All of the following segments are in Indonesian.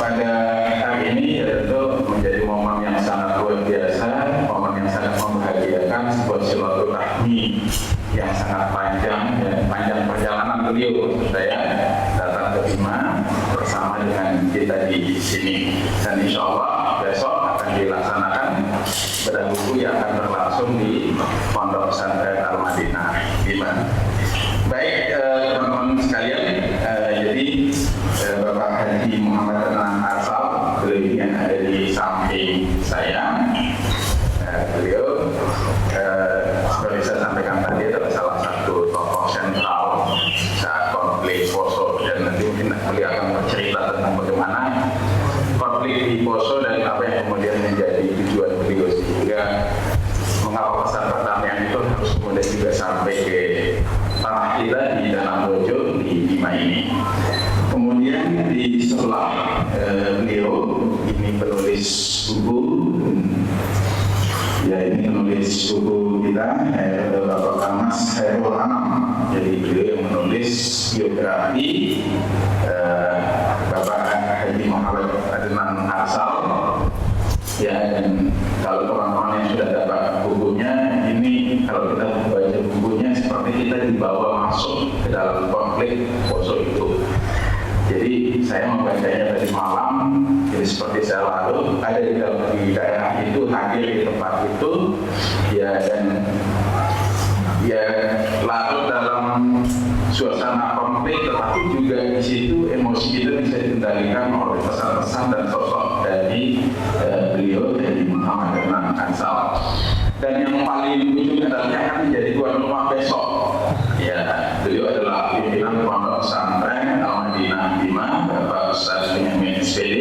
pada hari ini ya tentu menjadi momen yang sangat luar biasa, momen yang sangat membahagiakan, sebuah silaturahmi yang sangat panjang dan panjang perjalanan beliau saya datang ke Bima bersama dengan kita di sini, dan insya Allah besok akan dilaksanakan bedah buku yang akan berlangsung di Pondok Pesantren Al-Madinah Bima. Baik teman-teman sekalian, jadi Bapak Haji Muhammad Adnan Arsal, beliau yang ada di samping saya. Beliau seperti saya sampaikan tadi adalah salah satu tokoh sentral saat konflik Poso, dan nanti mungkin beliau akan bercerita tentang bagaimana konflik di Poso dan apa yang kemudian menjadi tujuan beliau, sehingga mengapa pesan perdamaian itu harus kemudian juga sampai ke tanah kita di dalam dojo di Bima ini. Kemudian di sebelah beliau ini penulis buku, ya ini penulis buku kita, Bapak Kamas Hairul Anam. Jadi beliau yang menulis biografi Bapak Haji Muhammad Adnan Arsal. Ya, dan kalau teman-teman yang sudah dapat bukunya, ini kalau kita membaca bukunya seperti kita dibawa masuk ke dalam konflik Poso itu. Jadi saya membacanya tadi malam, jadi seperti saya lalu ada di daerah itu, hadir di tempat itu, ya, dan ya larut dalam suasana konflik, tetapi juga di situ emosi kita bisa dikendalikan oleh pesan-pesan dan sosok dari beliau, dari Muhammad Adnan Arsal. Dan yang paling lucu adalah yang akan menjadi tuan rumah besok. Ya, beliau adalah pimpinan Pondok Pesantren Al-Madinah Bima, Bapak Ustaz Benyamin SPD.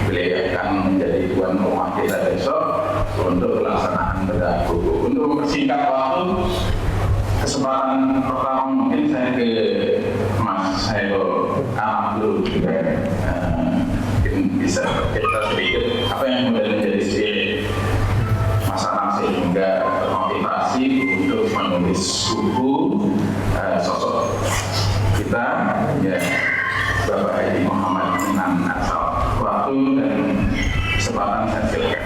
Beliau akan menjadi tuan rumah kita besok untuk pelaksanaan bedah buku. Untuk mempersingkat waktu, kesempatan pertama mungkin saya ke Mas Hairul Anam dulu juga. Mungkin bisa cerita sedikit apa yang kemudian menjadi spirit Mas Anam sehingga termotivasi untuk menulis buku sosok kita, ya, Bapak Haji Muhammad Adnan Arsal. Waktu dan kesempatan saya silakan.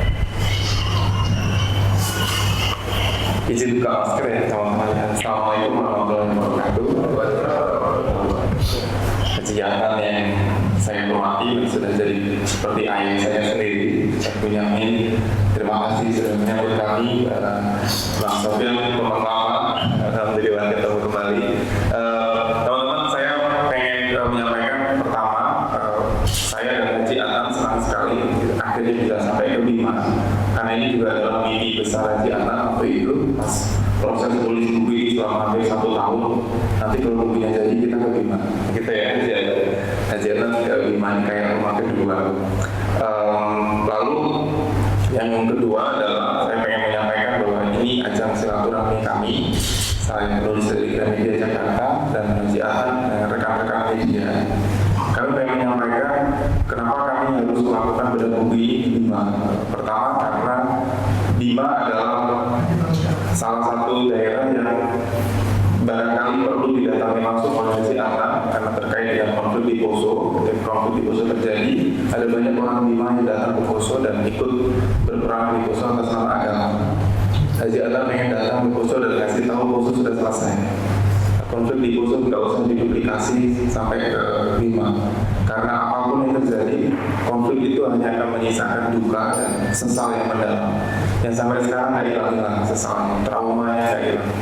Izin buka masker ya teman-teman. Assalamualaikum warahmatullahi wabarakatuh. Kegiatan yang saya hormati sudah jadi seperti ayah saya sendiri, Benyamin. Terima kasih sudah menyambut kami, Bang Sofyan, teman-teman. Alhamdulillah ketemu kembali. Teman-teman, saya pengen menyampaikan pertama, saya dan Haji Adnan senang sekali akhirnya bisa sampai ke Bima, karena ini juga adalah mimpi besar Haji Adnan waktu itu pas proses tulis buku ini selama hampir 1 tahun. Nanti kalau bukunya jadi kita ke Bima, kita ya Haji Adnan ke Bima kayak rumah kedua. Lalu yang kedua adalah saya pengen menyampaikan bahwa ini ajang silaturahmi kami. Saya menulis dari Gramedia Jakarta dan Haji Adnan dan rekan-rekan media. Kami pengen menyampaikan kenapa kami harus melakukan bedah buku ini di Bima. Pertama, karena Bima adalah salah satu daerah yang barangkali perlu didatangi langsung oleh Haji Adnan karena terkait dengan konflik di Poso. Ketika konflik di Poso terjadi, ada banyak orang Bima yang datang ke Poso dan ikut berperang di Poso atas nama agama. Haji Adnan pengen datang ke Poso dan kasih tahu Poso sudah selesai. Konflik di Poso tidak usah diduplikasi sampai ke Bima, karena apapun yang terjadi, konflik itu hanya akan menyisakan duka dan sesal yang mendalam. Yang sampai sekarang nggak hilang sesalnya, traumanya nggak hilang.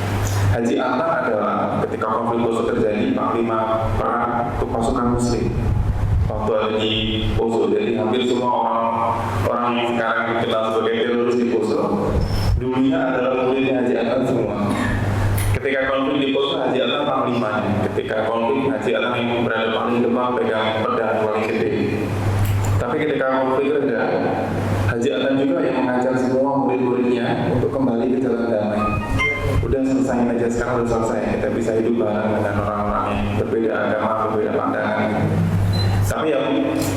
Haji Adnan adalah ketika konflik Poso terjadi, Panglima perang untuk pasukan Muslim waktu ada di Poso. Jadi hampir semua orang yang sekarang dikenal sebagai teroris di Poso dulunya adalah muridnya Haji Adnan semua. Ketika konflik di Poso, Haji Adnan panglimanya. Ketika konflik, Haji Adnan yang berada paling depan pegang pedang paling gede. Tapi ketika konflik reda, Haji Adnan juga yang mengajar semua murid-muridnya untuk kembali ke jalan damai. Udah selesai aja, sekarang udah selesai. Kita bisa hidup bareng dengan orang-orang yang berbeda agama, berbeda pandangan. Tapi yang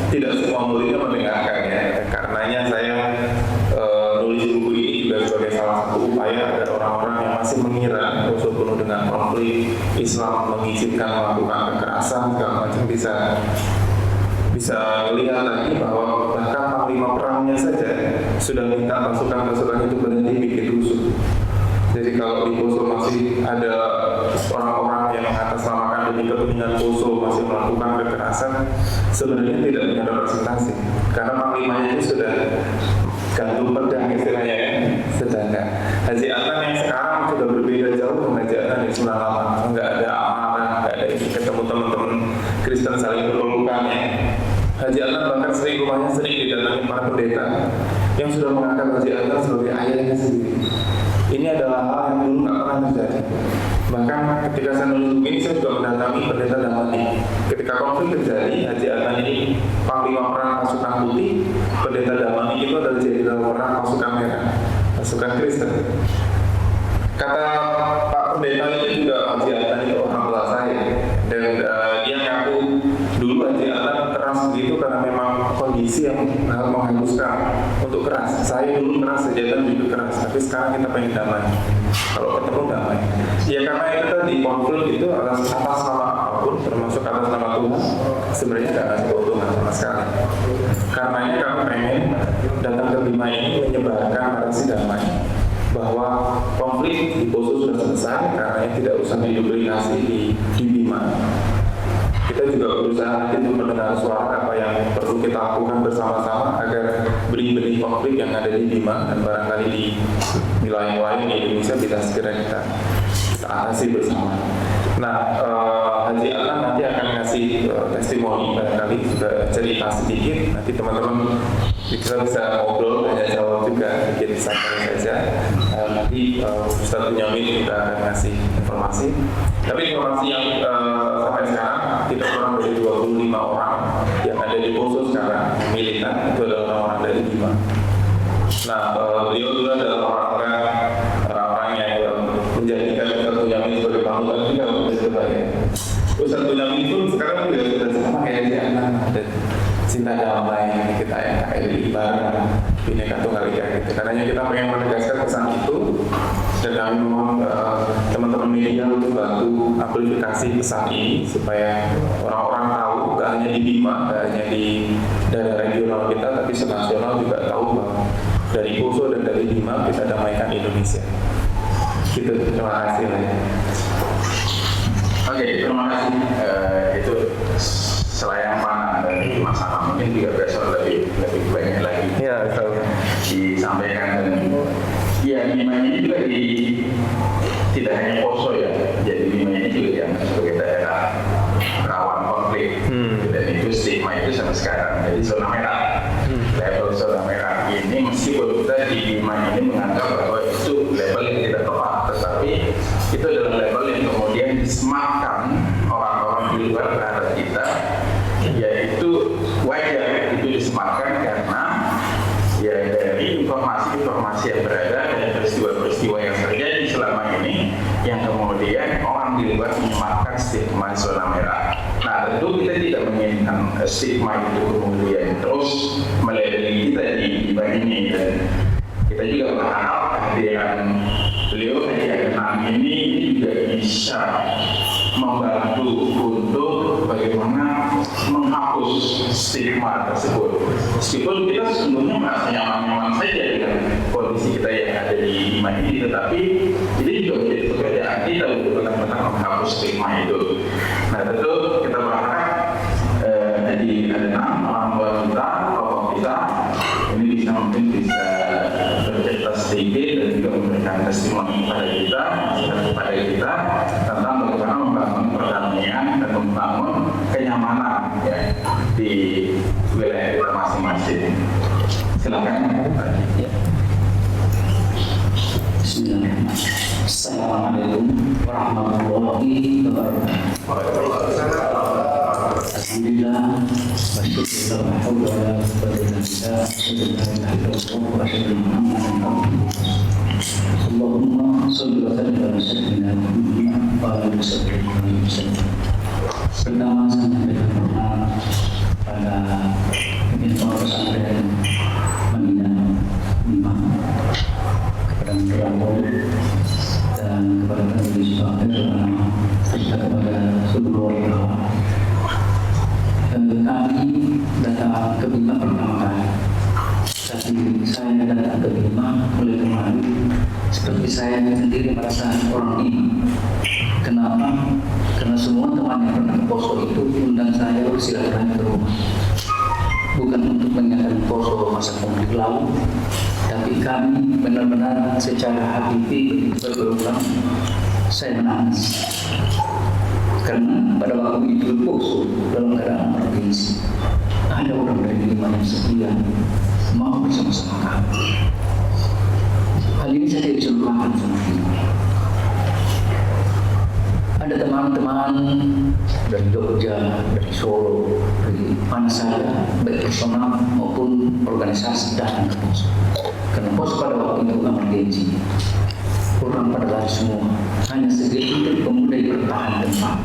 tidak semua muridnya mendengarkan ya. Karenanya saya nulis buku ini juga sebagai salah satu upaya agar orang-orang yang masih mengira Poso penuh dengan konflik, Islam mengizinkan melakukan kekerasan segala macam bisa bisa melihat lagi bahwa bahkan panglima perangnya saja sudah minta pasukan-pasukan itu berhenti bikin rusuh. Jadi kalau di Poso masih ada orang-orang yang mengatasnamakan demi kepentingan Poso masih melakukan kekerasan, sebenarnya tidak punya representasi karena panglimanya itu sudah gantung pedang istilahnya ya. Sedangkan Haji Adnan yang sekarang sudah berbeda jauh dengan Haji Adnan yang 98, nggak ada amanah, nggak ada ketemu teman-teman Kristen saling berpelukan ya. Haji Adnan bahkan rumahnya sering didatangi para pendeta yang sudah mengangkat Haji Adnan sebagai ayahnya sendiri. Ini adalah hal yang dulu nggak pernah terjadi. Bahkan ketika saya menulis ini, saya juga mendatangi pendeta Damani. Ketika konflik terjadi, Haji Adnan ini panglima perang pasukan putih, pendeta Damani itu adalah jenderal perang pasukan merah, pasukan Kristen. Kata Pak pendeta itu juga Haji Adnan itu orang tua saya, dan dia ngaku dulu Haji Adnan keras begitu karena memang kondisi yang menghanguskan untuk keras. Saya dulu keras, Haji Adnan juga keras, tapi sekarang kita pengen damai. Kalau ketemu damai, ya karena itu tadi konflik itu atas nama apapun, termasuk atas nama Tuhan, sebenarnya tidak ada keuntungan sama sekali. Karenanya kami pengen datang ke Bima ini menyebarkan narasi damai, bahwa konflik di Poso sudah selesai, karena tidak usah diduplikasi di Bima. Kita juga berusaha nanti untuk mendengar suara apa yang perlu kita lakukan bersama-sama agar benih-benih konflik yang ada di Bima dan barangkali di wilayah lain di Indonesia bisa segera kita atasi bersama. Nah, Haji Adnan nanti akan ngasih testimoni, barangkali juga cerita sedikit. Nanti teman-teman kita bisa ngobrol, tanya jawab juga, bikin santai saja. Nanti Ustaz Bunyamin juga akan ngasih informasi. Tapi informasi yang sampai sekarang kita kurang dari 25 orang yang ada di Poso sekarang militan itu adalah orang-orang dari Bima. Nah, beliau dulu adalah orang-orang yang menjadikan Ustaz Bunyamin sebagai panutan juga sebagai Ustaz Bunyamin pun sekarang sudah sama kayak Haji Adnan, dan cinta damai kita ya kayak ibarat Bhinneka Tunggal Ika gitu. Karena kita pengen menegaskan pesan itu, dan kami mohon teman-teman media untuk bantu amplifikasi pesan ini supaya orang-orang tahu, gak hanya di Bima, gak hanya di daerah regional kita, tapi senasional juga tahu bahwa dari Poso dan dari Bima kita damaikan Indonesia. Gitu, terima kasih lah ya. Oke, terima kasih. Itu selayang panah dari masalah, mungkin juga besok lebih banyak lagi disampaikan. Dan ya, Bima ini juga tidak hanya Poso ya, jadi Bima ini juga yang sebagai daerah rawan konflik, dan itu stigma itu sampai sekarang jadi zona merah, level zona merah ini. Meskipun kita di Bima ini menganggap bahwa itu level yang tidak tepat, tetapi itu adalah level yang kemudian disematkan orang-orang di luar terhadap kita, yaitu wajar itu disematkan karena ya dari informasi yang berada dan peristiwa-peristiwa yang terjadi selama ini yang kemudian orang di luar menyematkan stigma zona merah. Nah, tentu kita tidak menginginkan stigma itu kemudian terus meleleh kita di Bima ini, dan kita juga berharap kehadiran beliau Haji Adnan ini juga bisa membantu untuk bagaimana menghapus stigma tersebut. Meskipun kita sesungguhnya merasa nyaman-nyaman saja dengan kondisi kita yang ada di Bima ini, tetapi ini juga menjadi pekerjaan kita untuk benar-benar menghapus stigma itu. Nah, tentu kita berharap Haji Adnan, orang tua kita, tokoh kita, ini bisa bercerita sedikit dan juga memberikan testimoni kepada kita tentang bagaimana membangun perdamaian dan membangun kenyamanan ya, di wilayah kita masing-masing. Silakan. Ya. Bismillahirrahmanirrahim. Assalamualaikum warahmatullahi wabarakatuh. Alhamdulillah, wasyukur la haula wala quwwata illa billah, Allahumma shalli wa sallim ala sayyidina Muhammad wa ala alihi wasallam. Pertama saya menyampaikan hormat pada pimpinan pesantren Madinah Bima, kepada moderator dan kepada penulis bahkan serta kepada seluruh warga. Kami 5 pertama kali. Tapi saya datang ke 5 oleh kemarin seperti saya sendiri merasa orang ini. Kenapa? Karena semua teman yang pernah ke posko itu undang saya bersilaturahmi ke rumah. Bukan untuk mengingatkan posko masa konflik lalu, tapi kami benar-benar secara hakiki berulang saya menangis. Karena pada waktu itu posko dalam keadaan emergensi, ada orang dari 5 yang setia mau bersama-sama kami. Hal ini saya tidak bisa lupakan sama sekali. Ada teman-teman dari Jogja, dari Solo, dari mana saja, baik personal maupun organisasi datang ke pos. Karena pos pada waktu itu emergensi, orang pada lari semua. Hanya sedikit pemuda yang bertahan tempat.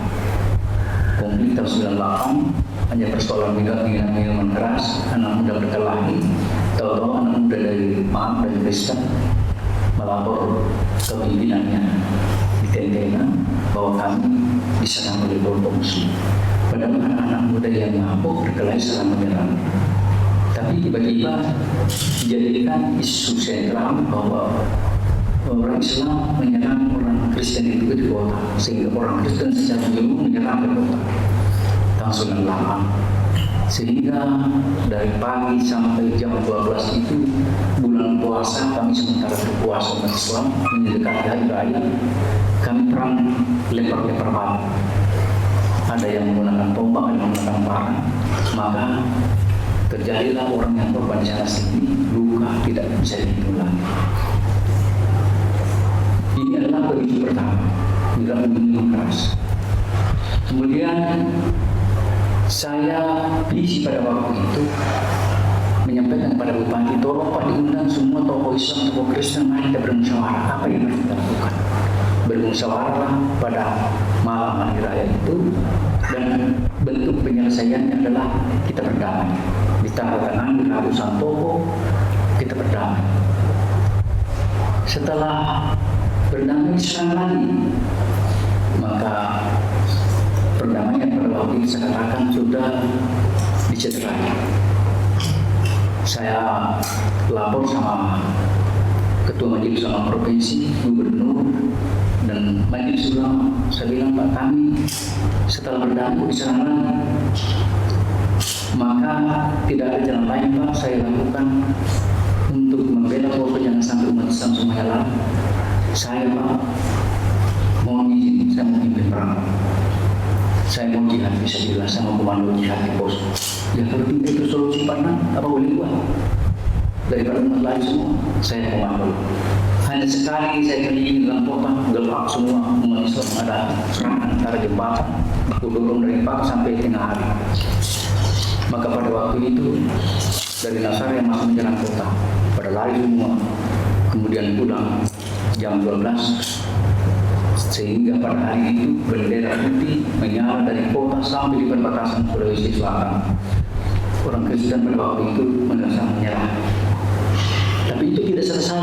Konflik tahun 98 hanya persoalan minuman keras, anak muda berkelahi. Tahu-tahu anak muda dari PAM dan Kristen melapor ke pimpinannya di Tentena bahwa kami diserang oleh kelompok muslim. Padahal anak muda yang mabuk berkelahi secara menyerang. Tapi tiba-tiba dijadikan isu sentral bahwa orang Islam menyerang orang Kristen itu di kota, sehingga orang Kristen secara umum menyerang ke kota tahun 98. Sehingga dari pagi sampai jam 12 itu bulan puasa, kami sementara berpuasa umat Islam mendekati hari raya, kami perang lempar-lempar batu. Ada yang menggunakan tombak, ada yang menggunakan parang. Maka terjadilah orang yang korban sana sini luka tidak bisa dihitung lagi. Ini adalah pemicu pertama, tidak minum keras. Kemudian saya visi pada waktu itu menyampaikan kepada Bupati, tolong Pak diundang semua tokoh Islam, tokoh Kristen, mari kita bermusyawarah. Apa yang harus kita lakukan? Bermusyawarah pada malam hari raya itu, dan bentuk penyelesaiannya adalah kita berdamai. Di tanda tangan di ratusan tokoh, kita berdamai. Setelah berdamai diserang lagi, maka perdamaian pada waktu itu saya katakan sudah dicederai. Saya lapor sama Ketua Majelis Ulama Provinsi, Gubernur, dan Majelis Ulama. Saya bilang, Pak, kami setelah berdamai diserang lagi. Maka tidak ada jalan lain, Pak, saya lakukan untuk membela bahwa jangan sampai umat Islam semuanya lalu. Saya, Pak, mohon izin, saya mau pimpin perang. Saya mau jihad, bisa jelas sama komando jihad di pos. Ya kalau itu solusi pandang, apa boleh buat? Daripada umat lain semua, saya komando. Hanya sekali saya keliling dalam kota, gelap semua umat Islam ada serangan antara jembatan, aku dorong dari pagi sampai tengah hari. Maka pada waktu itu dari Nasar yang masuk menyerang kota, pada lari semua, kemudian pulang jam 12. Sehingga pada hari itu bendera putih menyala dari kota sampai di perbatasan Sulawesi Selatan. Orang Kristen pada waktu itu menyerah. Tapi itu tidak selesai.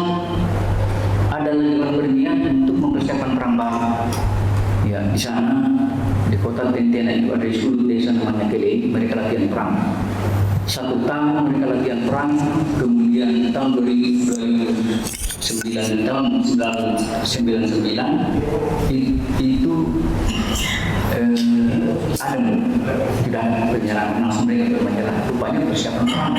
Ada lagi orang berniat untuk mempersiapkan perang baru. Ya, di sana di kota Tentena itu ada di sudut desa namanya Kele, mereka latihan perang. 1 tahun mereka latihan perang, kemudian tahun 2009 tahun 1999 itu tidak ada penyerangan, langsung mereka menyerah. Rupanya persiapan perang.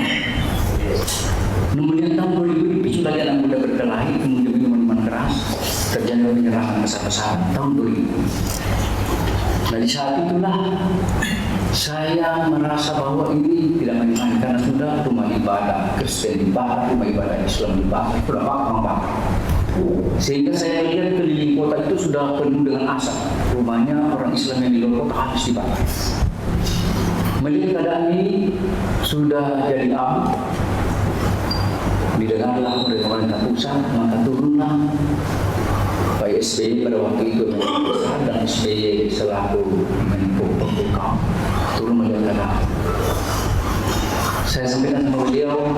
Kemudian tahun 2000 dipicu lagi anak muda berkelahi, kemudian minuman keras, terjadi penyerangan besar-besaran tahun 2000. Nah di saat itulah saya merasa bahwa ini tidak main-main, karena sudah rumah ibadah Kristen dibakar, rumah ibadah Islam dibakar, sudah bakar. Sehingga saya lihat keliling kota itu sudah penuh dengan asap. Rumahnya orang Islam yang di luar kota habis dibakar. Melihat keadaan ini sudah jadi abu, didengarlah oleh pemerintah pusat, maka turunlah Pak SBY pada waktu itu dan SBY selaku Menko Polhukam turun melihat keadaan. Saya sampaikan sama beliau,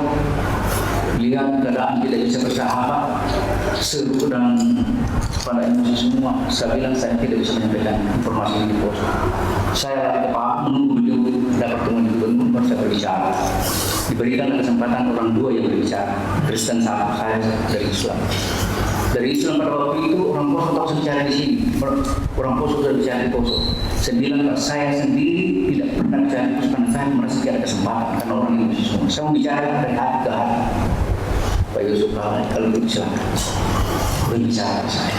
lihat keadaan tidak bisa bersahabat, seru dan pada emosi semua. Saya bilang saya tidak bisa menyampaikan informasi ini di pos. Saya lagi ke Pak menunggu beliau dapat ketemu di gubernur, baru saya berbicara. Di berikan kesempatan orang dua yang berbicara, Kristen sama saya dari Islam. Dari Islam pada waktu itu orang Poso tak usah bicara di sini, orang Poso sudah bicara di Poso. Saya bilang saya sendiri tidak pernah bicara di Poso karena saya merasa tidak ada kesempatan karena orang Indonesia semua. Saya mau bicara dari hati ke hati. Pak Yusuf kalau silakan berbicara ke saya.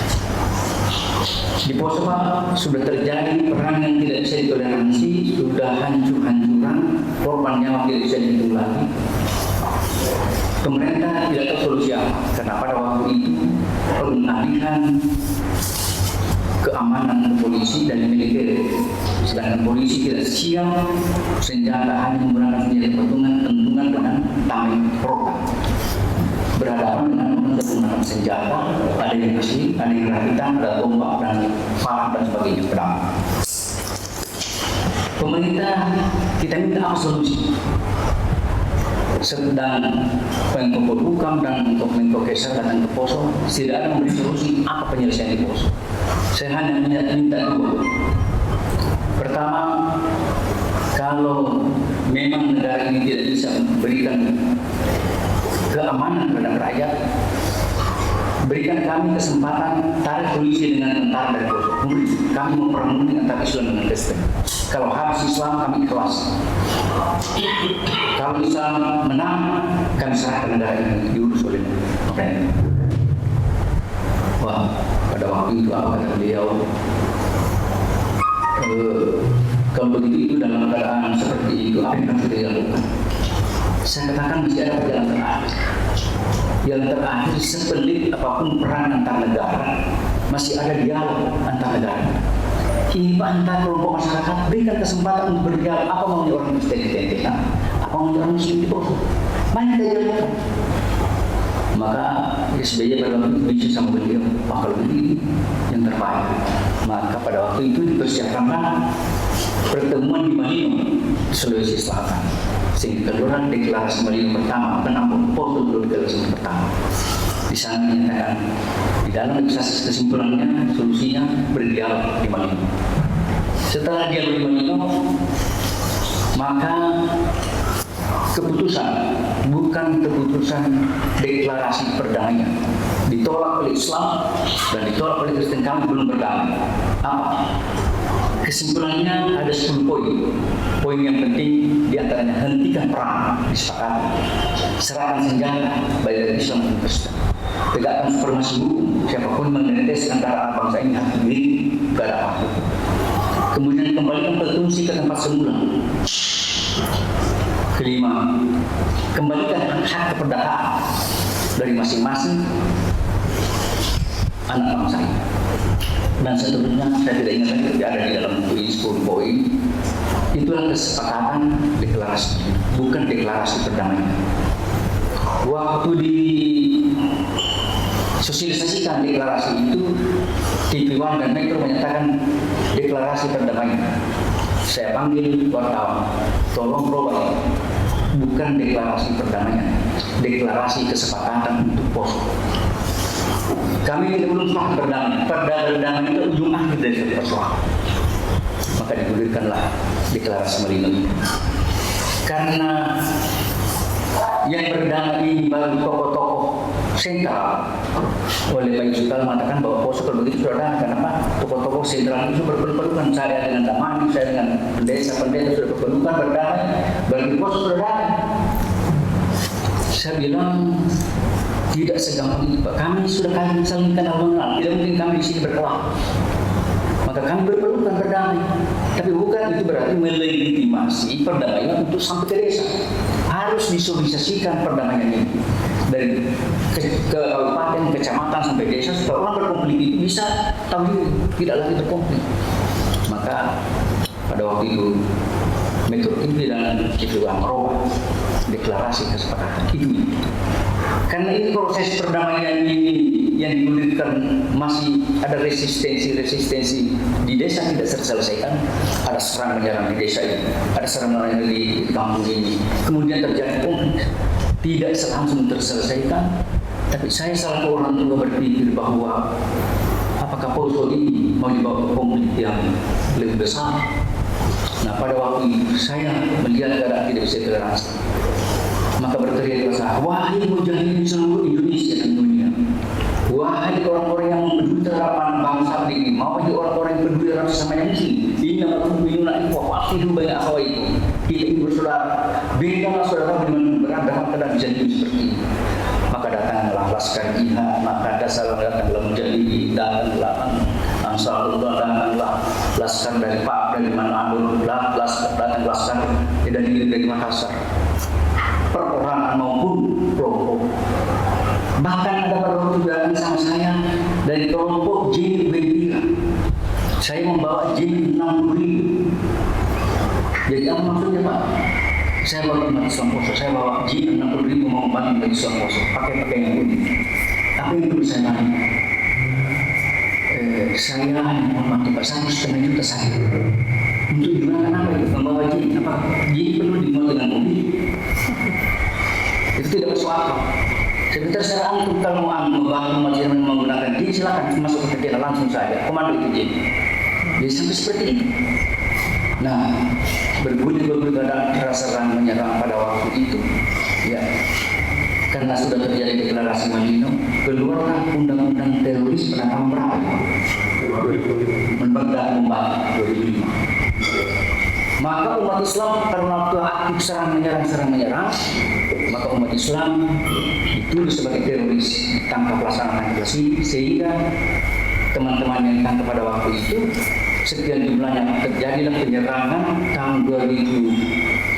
Di Poso Pak sudah terjadi perang yang tidak bisa ditoleransi, sudah hancur-hancuran, korban nyawa tidak bisa dihitung lagi. Pemerintah tidak tahu solusi apa, karena pada waktu itu pengalihan keamanan polisi dan militer, sedangkan polisi tidak siap senjata, hanya menggunakan senjata patungan dengan tameng program. Berhadapan dengan menggunakan senjata, ada yang besi, ada yang rakitan, ada tombak dan parang dan sebagainya, pedang. Pemerintah kita minta apa solusi? Sedang Menko Polhukam dan untuk Menko Kesar datang ke Poso, tidak ada memberi solusi apa penyelesaian di Poso. Saya hanya minta dua. Pertama, kalau memang negara ini tidak bisa memberikan keamanan terhadap rakyat, berikan kami kesempatan tarik polisi dengan tentara dari Poso. Kami mau perang antara Islam dengan Kristen. Kalau habis Islam kami ikhlas. Kalau Islam menang, kami serahkan negara ini diurus oleh pemerintah. Wah, pada waktu itu apa kata beliau? Kalau begitu itu dalam keadaan seperti itu apa yang harus dilakukan? Saya katakan masih ada jalan terakhir. Yang terakhir sepelik apapun perang antar negara, masih ada dialog antar negara. Ini Pak antar kelompok masyarakat berikan kesempatan untuk berdialog. Apa maunya orang Kristen di TNT? Apa maunya orang Muslim di Poso? Banyak dialog. Maka SBY pada waktu itu bisa sama beliau, Pak kalau begini yang terbaik. Maka pada waktu itu dipersiapkanlah pertemuan di Malino, Sulawesi Selatan. Sehingga keluar deklarasi Malino pertama, kenapa Poso dulu deklarasi pertama. Di sana menyatakan di dalam kesimpulannya solusinya berdialog di Malino. Setelah dialog di Malino, maka keputusan bukan keputusan deklarasi perdamaian, ditolak oleh Islam dan ditolak oleh Kristen. Kami belum berdamai. Apa? Kesimpulannya ada 10 poin. Poin yang penting diantaranya hentikan perang, disepakati. Serahkan senjata baik dari Islam dan Kristen. Tegakkan supremasi hukum. Siapapun menetes antara bangsa ini harus diri keadaan hukum. Kemudian kembalikan berfungsi ke tempat semula. Kelima, kembalikan hak keperdataan dari masing-masing anak bangsa ini. Dan seterusnya saya tidak ingat lagi ada di dalam buku ini 10 poin. Itulah kesepakatan deklarasi, bukan deklarasi perdamaian. Waktu disosialisasikan deklarasi itu, TV One dan Metro menyatakan deklarasi perdamaian. Saya panggil wartawan, tolong berubah, bukan deklarasi perdamaian, deklarasi kesepakatan untuk Poso. Kami tidak belum sepakat berdamai. Perdamaian itu ujung akhir dari satu persoalan. Maka digulirkanlah deklarasi Malino ini. Karena yang berdamai ini baru tokoh-tokoh sentral. Oleh Pak Yusuf mengatakan bahwa Poso kalau begitu sudah ada. Kenapa? Tokoh-tokoh sentral itu berpelukan. Saya dengan Damani, saya dengan pendeta sudah berpelukan berdamai. Bagi Poso sudah ada. Saya bilang tidak segampang itu Pak. Kami sudah saling kenal mengenal. Tidak mungkin kami di sini berkelah. Maka kami berpelukan berdamai. Tapi bukan itu berarti melegitimasi perdamaian untuk sampai ke desa. Harus disosialisasikan perdamaian ini dari ke kabupaten, kecamatan sampai desa supaya orang berkonflik itu bisa tahu diri, tidak lagi berkonflik. Maka pada waktu itu Metro TV dan TV One merubah deklarasi kesepakatan itu. Karena ini proses perdamaian ini yang digulirkan masih ada resistensi di desa tidak terselesaikan. Ada serang menyerang di desa ini, ada serang menyerang di kampung ini. Kemudian terjadi konflik, tidak langsung terselesaikan. Tapi saya selaku orang tua berpikir bahwa apakah Poso ini mau dibawa ke konflik yang lebih besar? Nah pada waktu itu saya melihat keadaan tidak bisa toleransi. berkata, wahai mujahidin seluruh Indonesia dan dunia, wahai orang-orang yang peduli terhadap anak bangsa ini, wahai orang-orang yang peduli terhadap sesama yang muslim, inna al-mu'minuna ikhwah fa'aslihu baina akhawaykum. Kita ini bersaudara, berikanlah saudara dengan berat dalam keadaan bisa hidup seperti ini. Maka datanglah laskar jihad, maka datanglah mujahidin, datanglah Ansarullah, datanglah laskar dari Manado, datang laskar dari Makassar, perorangan maupun kelompok. Bahkan ada beberapa datang sama saya dari kelompok jin Bentira. Saya membawa jin 60.000. Jadi apa maksudnya Pak? Saya bawa umat Islam Poso, saya bawa jin 60.000 mau membantu umat Islam Poso, pakai yang unik. Apa yang perlu saya bantu? Saya membantu Pak 1,5 juta saya. Untuk digunakan apa itu? Membawa jin, apa? Jin perlu dimuat dengan mobil. Itu tidak masuk akal. Sebentar saya antum kalau mau membantu umat Islam menggunakan jin, silakan masuk ke pikiran langsung saja. Komando itu jin. Jadi sampai seperti ini. Nah, berbunyi-bunyi rasa serang menyerang pada waktu itu, ya, karena sudah terjadi deklarasi Madinah, keluarlah undang-undang teroris pada tahun berapa? Menbegah kembali 2005. Maka umat Islam karena waktu aktif serang menyerang, maka umat Islam ditulis sebagai teroris, ditangkap laksanakan operasi, sehingga teman-teman yang ditangkap pada waktu itu sekian jumlahnya. Terjadilah penyerangan tahun 2007,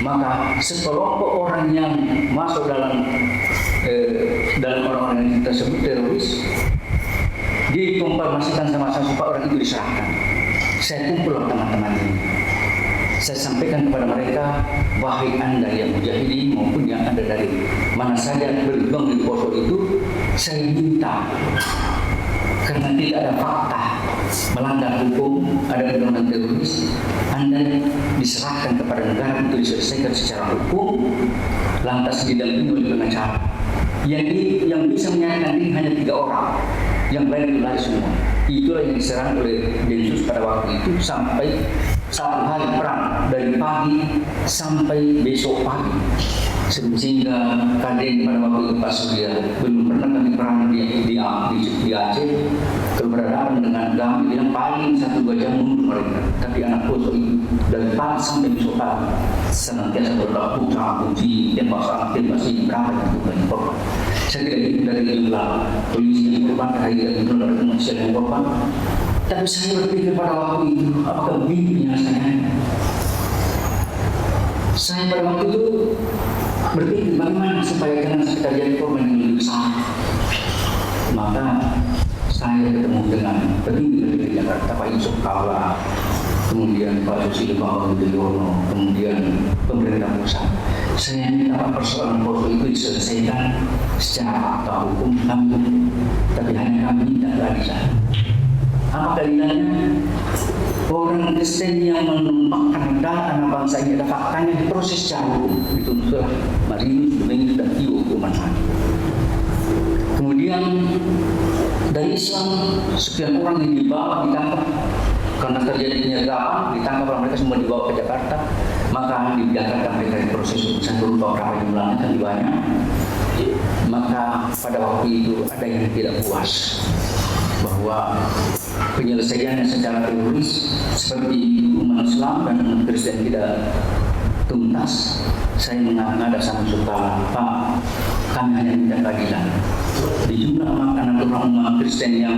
maka sekelompok orang yang masuk dalam orang-orang yang tersebut teroris dikonfirmasikan sama supaya orang itu diserahkan. Saya kumpul teman-teman ini, saya sampaikan kepada mereka, wahai anda yang mujahidin maupun yang ada dari mana saja berjuang di Poso itu, saya minta, karena tidak ada fakta melanggar hukum, ada undang-undang teroris, anda diserahkan kepada negara untuk diselesaikan secara hukum, lantas didampingi oleh pengacara. Yang bisa menyatakan ini hanya 3 orang, yang lain itu lari semua. Itulah yang diserang oleh Densus pada waktu itu sampai 1 hari perang dari pagi sampai besok pagi. Sehingga Kadin pada waktu itu Pak Surya belum pernah kami perang di Aceh. Keberadaan dengan kami yang paling 1-2 jam mundur mereka. Tapi anak Poso itu dari pagi sampai besok pagi senantiasa berlaku puji tembak sangat tembak sini berapa yang bukan korban. Saya tidak ingin dari jumlah polisi yang korban, dari jumlah manusia yang korban. Tapi saya berpikir pada waktu itu, apakah begitu penyelesaiannya? Saya pada waktu itu berpikir bagaimana supaya jangan terjadi korban yang lebih besar. Maka saya ketemu dengan petinggi dari Jakarta, Pak Yusuf Kala, kemudian Pak Susilo Yudhoyono, kemudian pemerintah pusat. Saya minta persoalan Poso itu diselesaikan secara fakta hukum kami, tapi hanya kami tidak bisa. Apa keadilannya? Orang Kristen yang menumpahkan darah anak bangsa ini ada faktanya diproses secara hukum, dituntutlah Marinus, Domingus, dan Tio hukuman mati. Kemudian dari Islam sekian orang yang dibawa ditangkap karena terjadi penyergapan, ditangkap orang mereka semua dibawa ke Jakarta. Maka di Jakarta mereka diproses, saya lupa berapa jumlahnya, kan banyak. Maka pada waktu itu ada yang tidak puas bahwa penyelesaiannya secara teroris seperti umat Islam dan umat Kristen tidak tuntas. Saya mengada sama suka, Pak, kami hanya minta keadilan. Di jumlah anak umat Kristen yang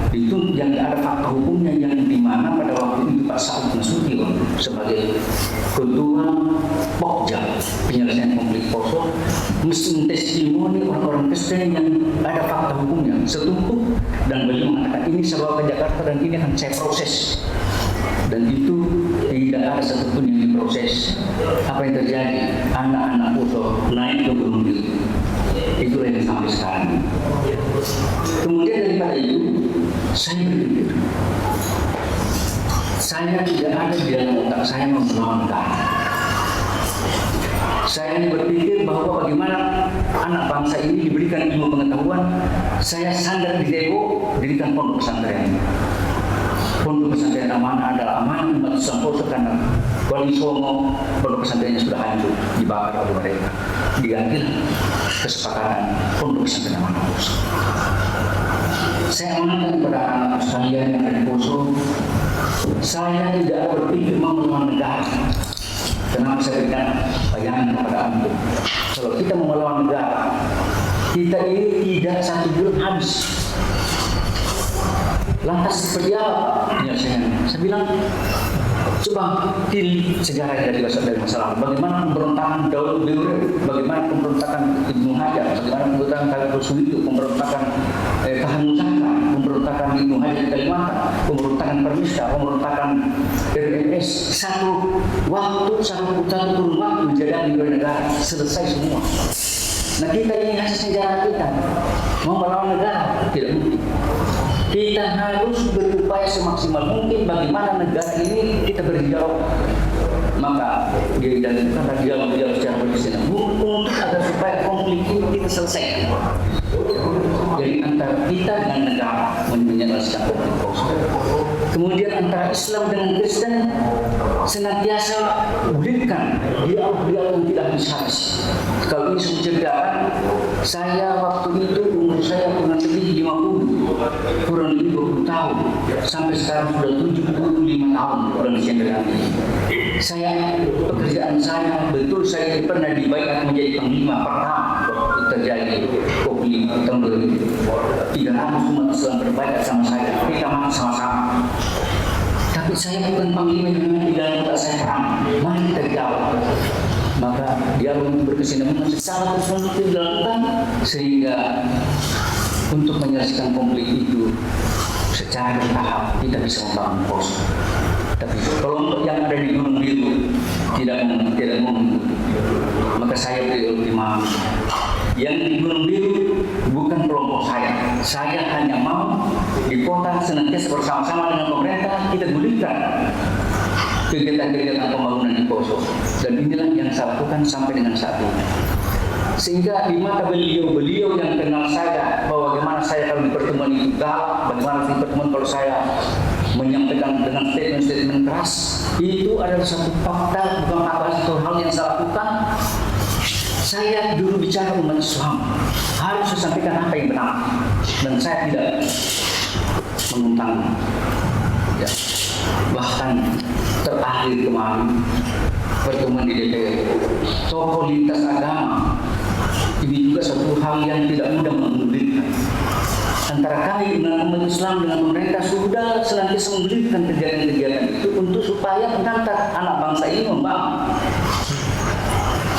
dituntut yang ada fakta hukumnya, yang dimana pada waktu itu Pak Saud Nasution sebagai ketua Pokja penyelesaian konflik Poso mesti testimoni orang-orang Kristen yang ada fakta hukumnya setumpuk, dan beliau mengatakan ini saya bawa ke Jakarta dan ini akan saya proses, dan itu tidak ada satupun yang diproses. Apa yang terjadi? Anak-anak Poso naik ke gunung itu. Itulah yang sampai sekarang. Kemudian daripada itu, saya berpikir, saya tidak ada di dalam otak saya membangun negara. Saya hanya berpikir bahwa bagaimana anak bangsa ini diberikan ilmu pengetahuan. Saya sandar di Dewo, dirikan pondok pesantren. Pondok pesantren amanah adalah amanah umat Islam Poso karena Wali Songo pondok pesantrennya sudah hancur, dibakar oleh mereka. Diganti kesepakatan pondok pesantren amanah Poso. Saya amanahkan kepada anak sekalian yang ada di Poso, saya tidak berpikir mau melawan negara. Kenapa saya berikan bayangan kepada antum? Kalau kita mau melawan negara, kita ini tidak 1 bulan habis. Lantas seperti apa penyelesaiannya? Saya bilang, coba pilih sejarah dari masalah. Bagaimana pemberontakan Daud Beure, bagaimana pemberontakan Ibnu Hajar, bagaimana pemberontakan Khalifah Suwito, pemberontakan Tahan Musaka, pemberontakan Ibnu Hajar di Kalimantan, pemberontakan Permista, pemberontakan RMS. Satu kurun waktu menjadi negara, selesai semua. Nah kita ini hasil sejarah kita, mau melawan negara tidak mungkin. Kita harus berupaya semaksimal mungkin bagaimana negara ini kita berdialog. Maka dia dilakukan dialog secara bersama untuk agar supaya konflik ini kita selesaikan. Jadi antara kita dengan negara menyelesaikan konflik Poso. Kemudian antara Islam dengan Kristen senantiasa berikan dialog yang tidak habis-habis. Kalau ini saya ceritakan, saya waktu itu umur saya kurang lebih 50, kurang lebih 20 tahun, sampai sekarang sudah 75 tahun Indonesia berarti. Saya pekerjaan saya betul saya pernah dibaiat menjadi panglima pertama waktu terjadi konflik tahun 2000. 300 umat Islam berbaiat sama saya, kita mati sama-sama. Tapi saya bukan panglima yang tidak saya perang. Mari kita jawab. Maka dialog berkesinambungan secara terus-menerus dilakukan sehingga untuk menyelesaikan konflik itu secara bertahap kita bisa membangun Poso. Tapi kelompok yang ada di Gunung Biru tidak mau mengikuti. Maka saya beri ultimatum. Yang di Gunung Biru bukan kelompok saya. Saya hanya mau di kota senantiasa bersama-sama dengan pemerintah kita gulirkan kegiatan-kegiatan pembangunan di Poso. Dan inilah yang saya lakukan sampai dengan saat ini. Sehingga di mata beliau yang kenal saya bahwa bagaimana saya kalau di pertemuan itu galak, bagaimana di pertemuan kalau saya menyampaikan dengan statement-statement keras, itu adalah satu fakta, bukan fakta, satu hal yang saya lakukan. Saya dulu bicara umat Islam, harus saya sampaikan apa yang benar, dan saya tidak menguntang. Ya. Bahkan terakhir kemarin pertemuan di DPR, tokoh lintas agama, ini juga satu hal yang tidak mudah menggulirkan. Antara kami dengan umat Islam dengan pemerintah sudah senantiasa menggulirkan kegiatan-kegiatan itu untuk supaya mengantar anak bangsa ini membangun.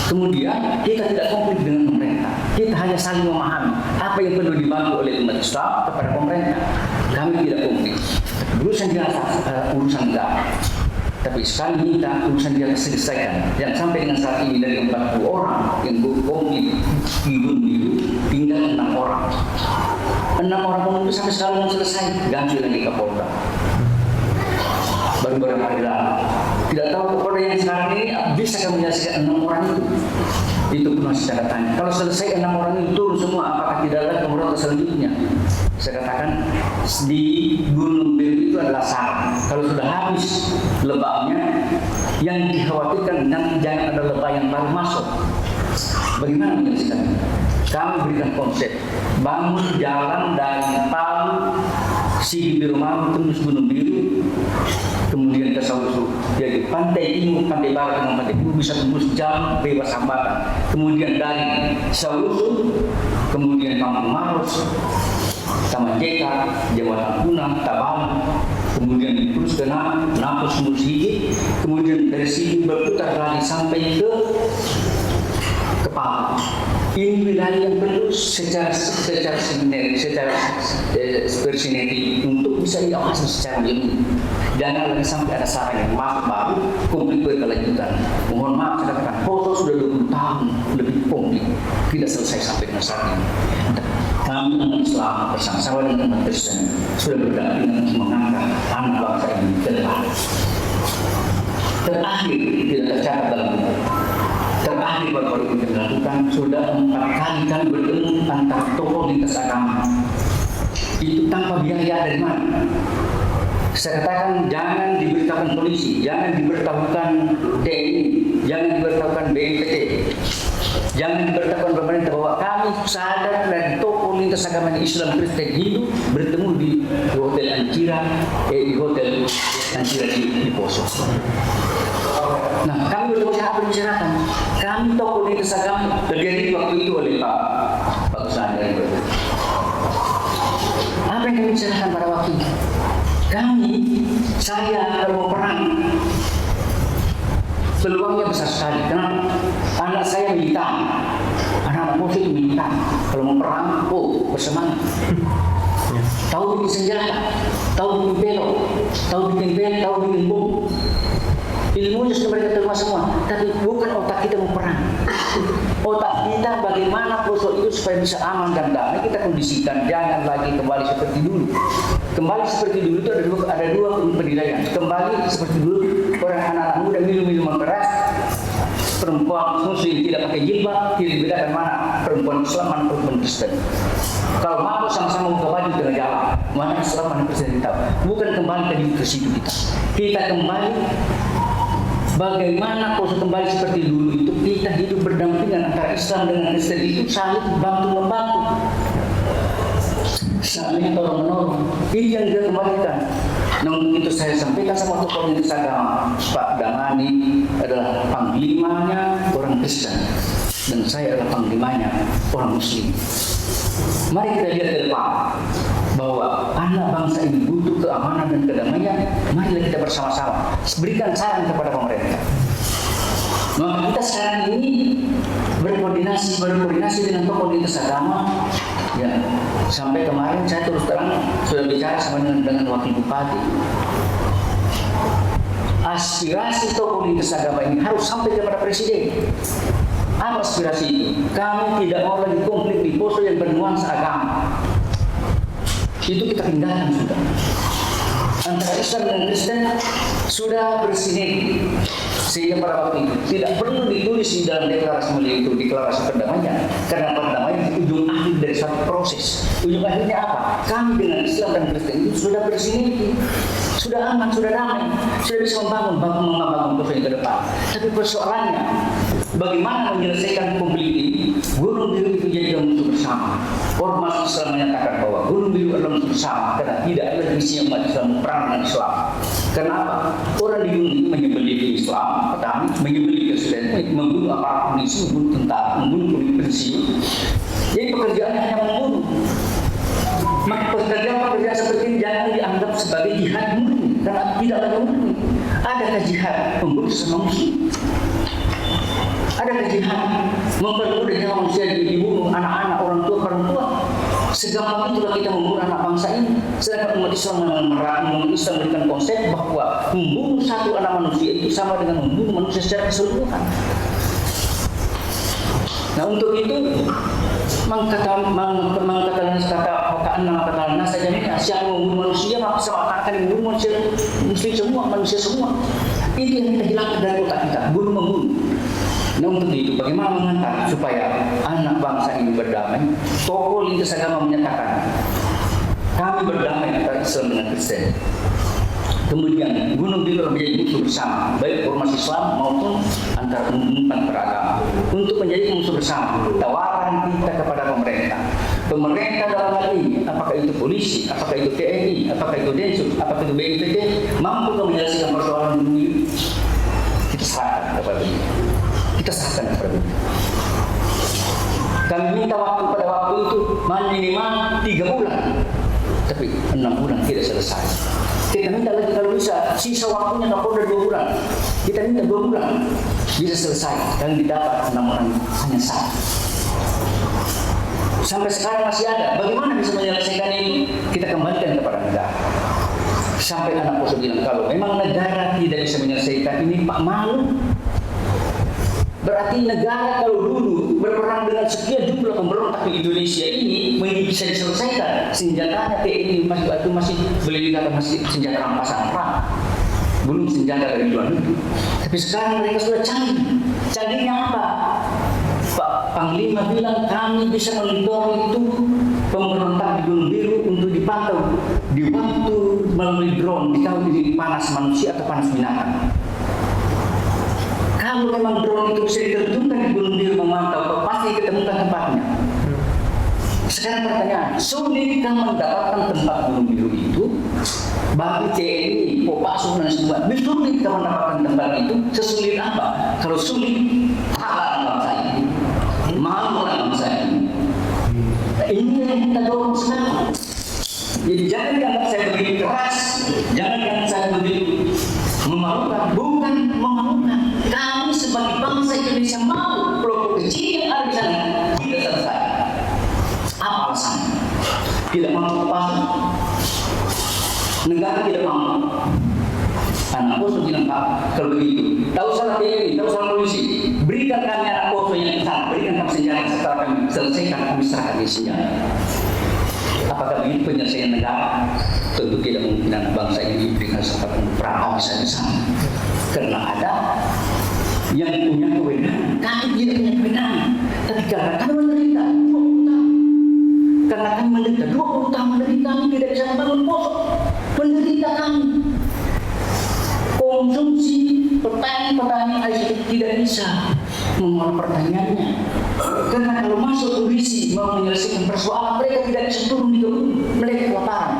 Kemudian kita tidak konflik dengan pemerintah, kita hanya saling memahami apa yang perlu dibantu oleh umat Islam kepada pemerintah. Kami tidak konflik. Urusan dia urusan negara. Tapi sekali minta urusan dia selesaikan. Yang sampai dengan saat ini dari 40 orang yang konflik di Gunung Biru tinggal 6 orang. 6 orang pun sampai sekarang belum selesai. Ganti lagi Kapolda. Baru beberapa hari lalu. Tidak tahu Kapolda yang sekarang ini bisa menyelesaikan 6 orang itu. Itu pun masih saya tanya. Kalau selesai 6 orang itu turun semua, apakah tidak ada pemberontak selanjutnya? Saya katakan di Gunung Biru itu adalah sarang. Kalau sudah habis lebahnya, yang dikhawatirkan nanti jangan ada lebah yang baru masuk. Bagaimana menyelesaikan? Kami berikan konsep bangun jalan dari Palu, Sigi Biru Malu tembus Gunung Biru, kemudian ke Sausu. Jadi pantai timur, pantai barat dengan pantai timur bisa tembus jalan bebas hambatan. Kemudian dari Sausu, kemudian Kampung Maros, Taman Jeka, Jembatan Punang, Tabanan, kemudian terus ke Napus Sigi, kemudian dari sini berputar lagi sampai ke Palu. Ini wilayah yang perlu secara bersinergi untuk bisa diawasi secara jernih. Jangan lagi sampai ada sarang yang masuk baru konflik berkelanjutan. Mohon maaf saya katakan Poso sudah 20 tahun lebih konflik tidak selesai sampai dengan saat ini. Kami umat Islam bersama-sama dengan umat Kristen sudah berdampingan untuk mengangkat anak bangsa ini ke depan. Terakhir tidak tercatat dalam buku. Terakhir baru kita lakukan sudah 4 kali kami bertemu antar tokoh lintas agama. Itu tanpa biaya dari mana? Saya katakan jangan diberitahukan polisi, jangan diberitahukan TNI, jangan diberitahukan BNPT, jangan diberitahukan pemerintah bahwa kami sadar dan tokoh lintas agama Islam, Kristen, Hindu bertemu di Hotel Ancira, di Hotel Ancira di Poso. Nah, kami bertemu siapa dibicarakan? Kami tokoh lintas agama terjadi waktu itu oleh Pak Usanda. Apa yang kami bicarakan pada waktu itu? Saya kalau mau perang, peluangnya besar sekali. Kenapa? Anak saya militan, anak-anak musuh itu militan. Kalau mau perang, bersemangat. Tahu bikin senjata, tahu bikin pelok, tahu bikin bel, tahu bikin bom. Ilmunya sudah mereka terima semua, tapi bukan otak kita mau perang. Otak kita bagaimana poso itu supaya bisa aman dan damai, kita kondisikan, jangan lagi kembali seperti dulu. Kembali seperti dulu itu ada dua penilaian. Kembali seperti dulu, orang anak-anak muda minum-minuman keras, perempuan muslim tidak pakai jilbab, tidak dibedakan mana perempuan Islam, mana perempuan Kristen. Kalau mau sama-sama buka baju tengah jalan, mana Islam, mana Kristen kita. Bukan kembali ke situ kita. Kita kembali bagaimana poso kembali seperti dulu itu, kita hidup berdampingan antara Islam dengan Kristen itu saling bantu-membantu, saling tolong-menolong. Ini yang dia kembalikan. Nah, untuk itu saya sampaikan sama tokoh lintas agama, Pak Damani adalah panglimanya orang Kristen dan saya adalah panglimanya orang Muslim. Mari kita lihat ke depan bahwa anak bangsa ini butuh keamanan dan kedamaian. Marilah kita bersama-sama berikan saran kepada pemerintah. Maka kita sekarang ini berkoordinasi dengan tokoh lintas agama. Ya, sampai kemarin saya terus terang sudah bicara sama dengan wakil bupati. Aspirasi tokoh lintas agama ini harus sampai kepada presiden. Apa aspirasi itu? Kami tidak mau lagi konflik di Poso yang bernuansa agama. Itu kita tinggalkan sudah. Antara Islam dan Kristen sudah bersinergi. Sehingga pada waktu itu tidak perlu ditulis di dalam deklarasi mulia itu, deklarasi perdamaian. Karena perdamaian itu ujung akhir dari satu proses. Ujung akhirnya apa? Kami dengan Islam dan Kristen itu sudah bersinergi, sudah aman, sudah damai, sudah bisa membangun Poso yang ke depan. Tapi persoalannya, bagaimana menyelesaikan konflik ini? Gunung Biru itu jadi musuh bersama. Ormas Islam menyatakan bahwa Gunung Biru adalah musuh bersama karena tidak ada misi yang umat Islam perang dengan Islam. Kenapa? Orang di Gunung itu menyembelih Islam, petani, menyembelih Kristen, membunuh aparat polisi, membunuh tentara, membunuh polisi. Jadi pekerjaannya hanya membunuh. Maka pekerjaan seperti ini jangan dianggap sebagai jihad murni, karena tidak ada murni. Adakah jihad membunuh sesama musuh? Adakah jihad mempermudah nyawa manusia dibunuh anak-anak, orang tua, perempuan? Segampang itulah kita membunuh anak bangsa ini. Sedangkan umat Islam memberikan konsep bahwa membunuh satu anak manusia itu sama dengan membunuh manusia secara keseluruhan. Nah, untuk itu mengatakan saja nih, siapa membunuh manusia maka sama akan membunuh manusia muslim semua, manusia semua. Itu yang kita hilangkan dari otak kita, bunuh-membunuh. Nah, untuk itu bagaimana mengantar supaya anak bangsa ini berdamai? Tokoh lintas agama menyatakan kami berdamai antara Islam dengan Kristen. Kemudian Gunung Biru menjadi musuh bersama, baik ormas Islam maupun antar umat beragama. Untuk menjadi musuh bersama, tawaran kita kepada pemerintah. Pemerintah dalam hal ini, apakah itu polisi, apakah itu TNI, apakah itu Densus, apakah itu BNPT, mampu menyelesaikan persoalan Gunung Biru? Kita serahkan kepada dia. Kita serahkan kepada dia. Kami minta waktu pada waktu itu minimal 3 bulan, tapi 6 bulan tidak selesai. Kita minta lagi kalau bisa, sisa waktunya Kapolda 2 bulan. Kita minta 2 bulan bisa selesai. Yang didapat 6 bulan hanya 1. Sampai sekarang masih ada. Bagaimana bisa menyelesaikan ini? Kita kembalikan kepada negara. Sampai anak Poso bilang kalau memang negara tidak bisa menyelesaikan ini, Pak, malu. Berarti negara kalau dulu berperang dengan sekian jumlah pemberontak di Indonesia ini bisa diselesaikan. Senjatanya TNI masih boleh dikatakan masih senjata rampasan perang, belum senjata dari luar negeri. Tapi sekarang mereka sudah canggih. Canggihnya apa? Pak Panglima bilang kami bisa monitor itu pemberontak di Gunung Biru untuk dipantau di waktu melalui drone diketahui ini panas manusia atau panas binatang. Kalau memang drone itu bisa diterjunkan di Gunung Biru memantau, pasti ketemukan tempatnya. Sekarang pertanyaan, sulitkah mendapatkan tempat Gunung Biru itu? Bagi TNI, Kopassus dan semua, sulitkah mendapatkan tempat itu? Sesulit apa? Kalau sulit, halang bangsa ini, malu bangsa ini. Ini yang kita dorong sekarang. Jadi jangan dianggap saya begitu keras, jangan dianggap saya begitu memalukan, bukan memalukan. Kami sebagai bangsa Indonesia mau kelompok kecil yang ada di sana tidak selesai. Apa alasannya? Tidak mau pasang. Negara tidak mau. Anak Poso bilang, Pak, kalau begitu, tahu salah TNI, tahu salah polisi, berikan kami anak Poso yang besar, berikan kami senjata setelah kami selesaikan kami serahkan senjata. Apakah begitu penyelesaian negara? Tentu tidak mungkin anak bangsa ini diberikan kesempatan perang habis di sana. Karena ada yang punya kewenangan, kami tidak punya kewenangan. Tapi karena kami menderita 20 tahun, karena kami menderita 20 tahun menderita, kami tidak bisa membangun Poso. Menderita kami. Konsumsi petani air tidak bisa mengolah pertaniannya. Karena kalau masuk polisi mau menyelesaikan persoalan, mereka tidak bisa turun di kebun, mereka kelaparan.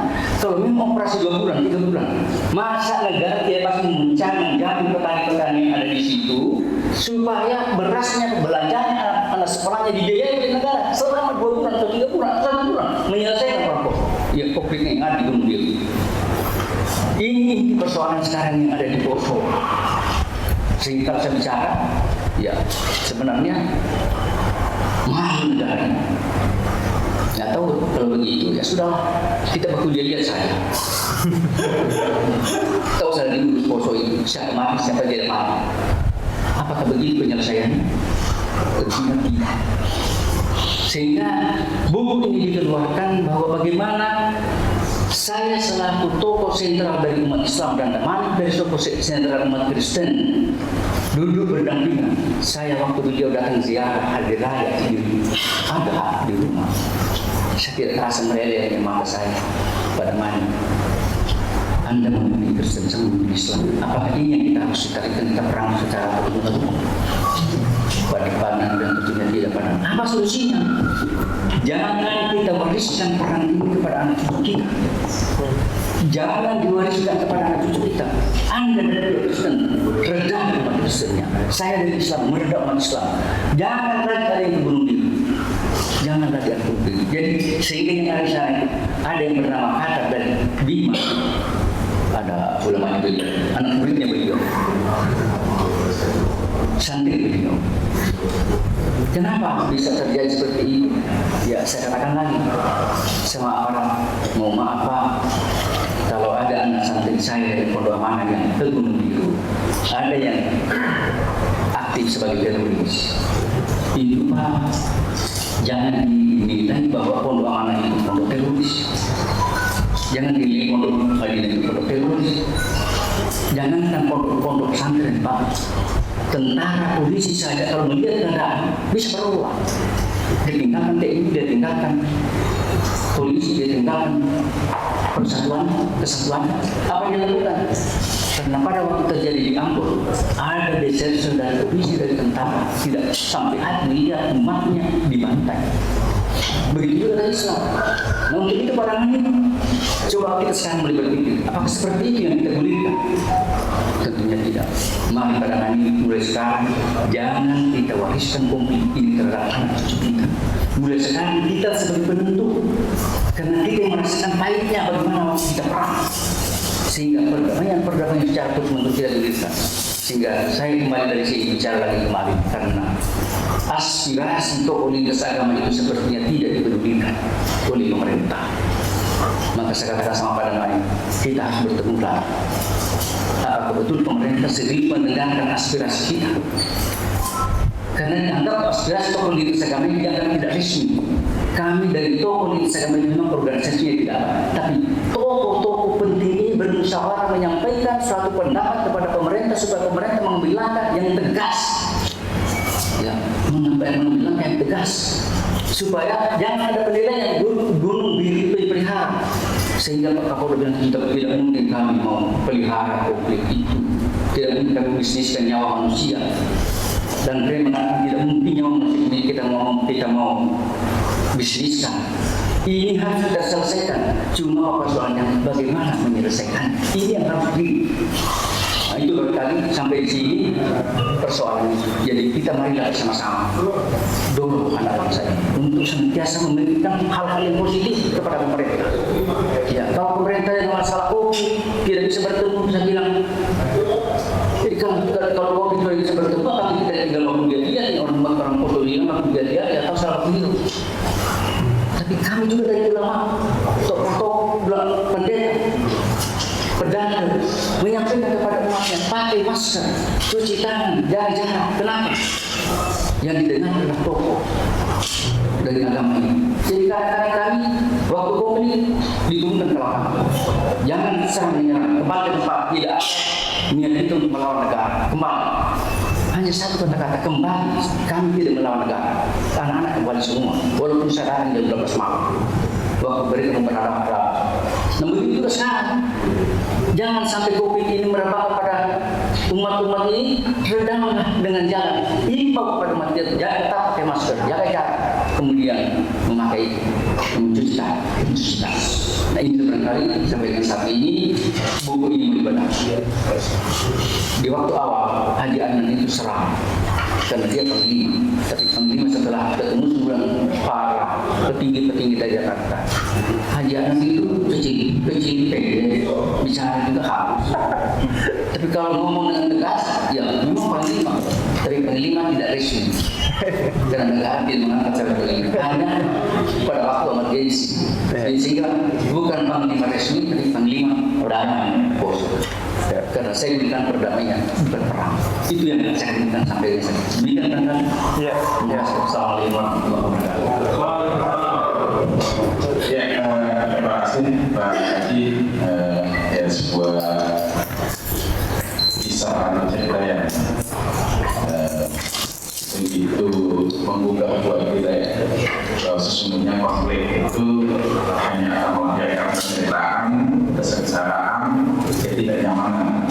Kalau memang operasi 2 bulan, 3 bulan, masa negara tidak pasti menjamin petani-petani yang ada di situ supaya berasnya, belanjanya, anak sekolahnya dibiayai oleh negara selama 2 bulan atau 3 bulan, 1 bulan menyelesaikan kelompok ya konfliknya yang ada di Gunung Biru. Ini persoalan sekarang yang ada di Poso. Sehingga saya bicara, ya sebenarnya mahal negara. Nggak tahu kalau begitu, ya sudah kita baku lihat saja. Tahu saya di Poso itu siapa mati, siapa tidak mati. Apakah begitu penyelesaiannya? Tentunya tidak. Sehingga buku ini dikeluarkan bahwa bagaimana saya selaku tokoh sentral dari umat Islam dan teman dari tokoh sentral umat Kristen duduk berdampingan. Saya waktu beliau datang ziarah hari raya ada di rumah. Saya tidak terasa meleleh di mata saya pada mana. Anda memilih Kristen, saya memilih Islam. Apakah ini yang kita harus ditarik kita perang secara terbuka? Pada pandang dan tentunya tidak pandang. Apa solusinya? Jangan kita wariskan perang ini kepada anak cucu kita. Jangan diwariskan kepada anak cucu kita. Anda dari Kristen, redam umat Kristennya. Saya dari Islam, meredam umat Islam. Jangan lagi ada yang Gunung Biru. Jangan lagi ada Gunung Biru. Jadi sehingga yang ada di sana ada yang bernama Khatab dan Bima. Ada ulamanya beliau, anak muridnya beliau, santri beliau. Kenapa bisa terjadi seperti itu? Ya saya katakan lagi sama orang, mau maaf Pak, kalau ada anak santri saya dari Pondok Amanah yang ke Gunung Biru, ada yang aktif sebagai teroris, itu Pak jangan dinilai bahwa Pondok Amanah itu pondok teroris. Jangan dinilai pondok Madinah itu pondok teroris. Jangankan pondok pesantren Pak, tentara polisi saja kalau melihat keadaan bisa berulang. Ditinggalkan TNI, dia tinggalkan polisi, dia tinggalkan kesatuan. Apa yang dilakukan? Karena pada waktu terjadi di Ambon, ada desertion dari polisi, dari tentara, tidak sampai hati melihat umatnya dibantai. Begitu juga dari Islam. Nah untuk itu pandangan ini, coba kita sekarang mulai berpikir, apakah seperti itu yang kita gulirkan? Tentunya tidak. Mari pandangan ini mulai sekarang, jangan kita wariskan konflik ini terhadap anak cucu kita. Mulai sekarang kita sebagai penentu, karena kita yang merasakan pahitnya bagaimana waktu kita perang. Sehingga perdamaian secara terus-menerus tidak diberikan. Sehingga saya kembali dari sini bicara lagi kemarin, karena aspirasi tokoh lintas agama itu sepertinya tidak dipedulikan oleh pemerintah. Maka saya katakan sama pada lain, kita harus bertemu lagi. Apakah betul pemerintah sendiri mendengarkan aspirasi kita? Karena dianggap aspirasi tokoh lintas agama ini dianggap tidak resmi. Kami dari tokoh lintas agama ini memang organisasinya tidak ada, tapi tokoh-tokoh penting ini bermusyawarah menyampaikan suatu pendapat kepada pemerintah supaya pemerintah mengambil langkah yang tegas. Ya, mengambil langkah yang tegas supaya jangan ada penilaian Gunung Biru itu dipelihara. Sehingga Pak Kapolri bilang tidak mungkin kami mau pelihara konflik itu, tidak mungkin kami bisniskan nyawa manusia, dan mereka mengatakan tidak mungkin nyawa manusia ini kita mau bisniskan. Ini harus kita selesaikan. Cuma persoalannya bagaimana menyelesaikan. Ini yang harus itu berkali sampai di sini persoalannya. Jadi kita marilah bersama-sama dorong anak bangsa ini untuk senantiasa memberikan hal-hal yang positif kepada pemerintah. Ya, kalau pemerintah yang masalah tidak bisa bertemu, saya bilang. Jadi kalau kopi tidak bisa bertemu, tapi kita tinggal ngomong dia orang foto dia, ngomong dia atau salah begitu. Tapi kami juga dari ulama, tokoh pendeta, pedagang menyampaikan kepada umatnya pakai masker, cuci tangan, jaga jarak. Kenapa? Yang didengar adalah tokoh dari agama ini. Jadi kadang-kadang kami waktu konflik diturunkan ke lapangan. Jangan serang menyerang, kembali ke tempat, tidak niat itu untuk melawan negara. Kembali. Hanya satu kata-kata, kembali. Kami tidak melawan negara. Anak-anak kembali semua, walaupun sekarang jam 12 malam. Waktu mereka berharap-harap. Namun begitu juga sekarang. Jangan sampai COVID ini merebak kepada umat-umat ini, redamlah dengan jalan. Imbau kepada umat itu, jangan tetap pakai masker, jaga jarak. Kemudian mencuci tangan. Nah ini barangkali sampai dengan saat ini buku ini melibatkan. Di waktu awal Haji Adnan itu serang karena dia penglima, tapi penglima setelah ketemu sebulan para petinggi-petinggi dari Jakarta. Haji Adnan itu kecil pendek, bicara juga halus. Tapi kalau ngomong dengan tegas, ya memang penglima, tapi penglima tidak resmi. Karena negara tidak mengangkat secara penglima. Hanya pada waktu emergensi. Sehingga bukan panglima resmi, tapi panglima damai, bos. Karena saya berikan perdamaian, bukan perang. Itu yang saya berikan sampai di sana. Berikan tanggal. Ya. Assalamualaikum warahmatullahi wabarakatuh. Ya, terima kasih Pak Haji. Ya, sebuah kisah atau cerita yang begitu menggugah buat kita ya. Bahwa sesungguhnya konflik itu hanya akan melahirkan penderitaan, kesengsaraan, ketidaknyamanan.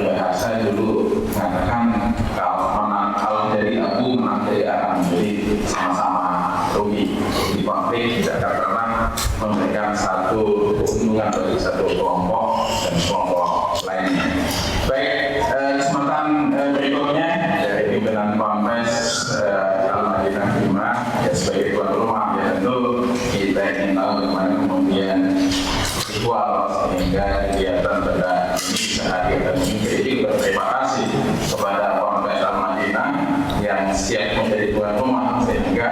Bahasa dulu mengatakan kalau dari abu menang dari aram, jadi sama-sama rugi. Di konflik tidak akan pernah memberikan satu keuntungan bagi satu kelompok dan kelompok lainnya. Baik, kesempatan berikutnya dari pimpinan Ponpes Al-Madinah Bima, ya sebagai tuan rumah, ya tentu kita ingin tahu bagaimana kemudian visual sehingga kegiatan pada ini bisa hadir dan jadi berterima kasih kepada Ponpes Al-Madinah yang siap menjadi tuan rumah sehingga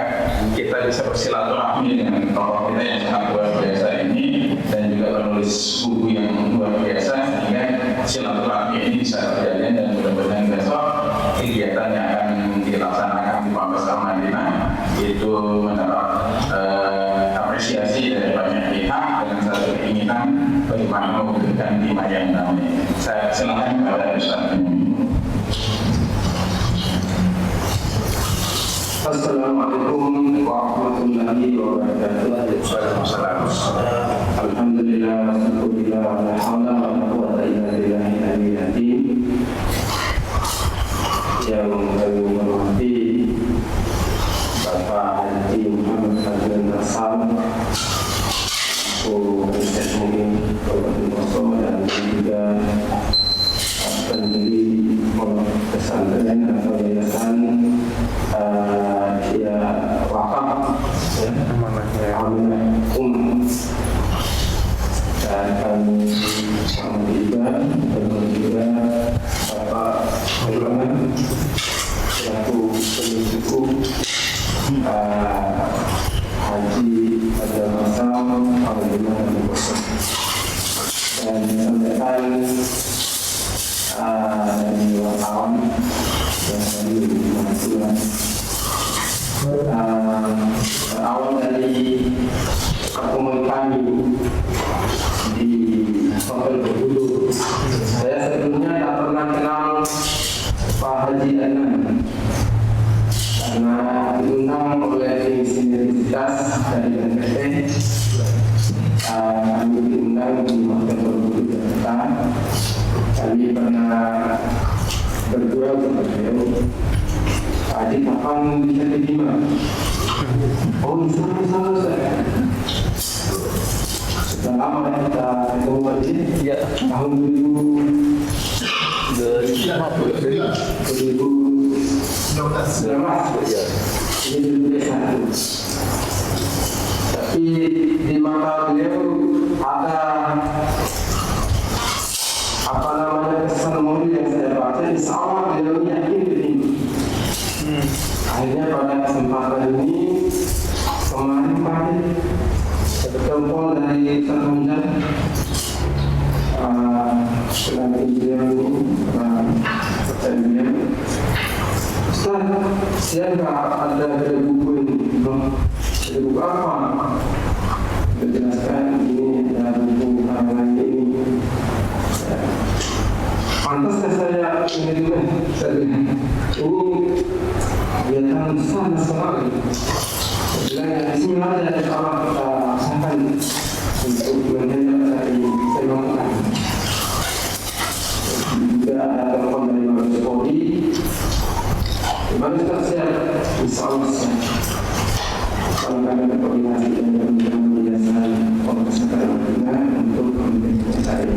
kita bisa bersilaturahmi dengan tokoh kita yang sangat luar biasa ini dan juga penulis buku yang luar biasa sehingga silaturahmi ini bisa terjadi dan mudah-mudahan besok kegiatan yang akan dilaksanakan di Ponpes Al-Madinah itu mendapat apresiasi dari banyak pihak dengan satu keinginan bagaimana mewujudkan Bima yang damai. Saya silakan kepada Ustaz. Assalamualaikum warahmatullahi wabarakatuh. Alhamdulillah, alhamdulillah, wa la hawla wa la quwwata illa billahil aliyyil azim. Yang kami hormati Bapak Haji Muhammad Fadlan Nasal, aku Presiden MUI Kabupaten Poso, dan juga pendiri pondok pesantren atau yayasan wakaf Amanah dan kami juga Bapak Ulama selaku penyusup Haji Adnan Nasal Al-Madinah dan Poso, dan sampaikan dari wartawan yang tadi mengajukan awal dari pertemuan kami di Hotel Berbudu. Saya sebelumnya tak pernah kenal Pak Haji Adnan karena diundang oleh Universitas dari BNPT berdua sama beliau, adik kapan bisa diterima? Oh sama saya. Sudah lama kita ketemu lagi. Ya. Tahun 2019. Ya. Ini 2021. Tapi di mata beliau ada apa namanya kesan mulia yang saya baca. Insya Allah beliau yakin begini. Akhirnya pada kesempatan ini kemarin pagi saya telepon dari Sanjang dengan beliau ini percaya beliau. Ustaz, saya nggak ada buku ini. Ada buku apa? Menjelaskan ini ada buku karangan ini. Pantas saya ini kelihatan besar sekali. Bila Bismillah ya Allah kita usahakan untuk menjadi dari semangat. Juga ada telepon dari Mabes Polri. Mabes tersiap, insya Allah siap. Kalau kami berkoordinasi dengan Yayasan Polres Karantina untuk menjadi saya.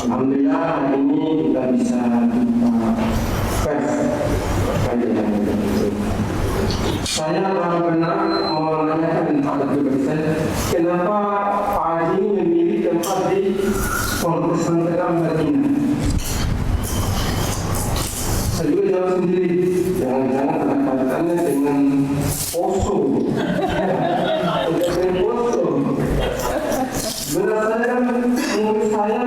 Alhamdulillah hari ini kita bisa jumpa pers terkait dengan itu. Saya benar-benar mau menanyakan pada pribadi saya, kenapa Pak Haji memilih tempat di Pondok Pesantren Madinah? Saya juga jawab sendiri, jangan-jangan ada kaitannya dengan poso. Dengan poso. Berdasarkan menurut saya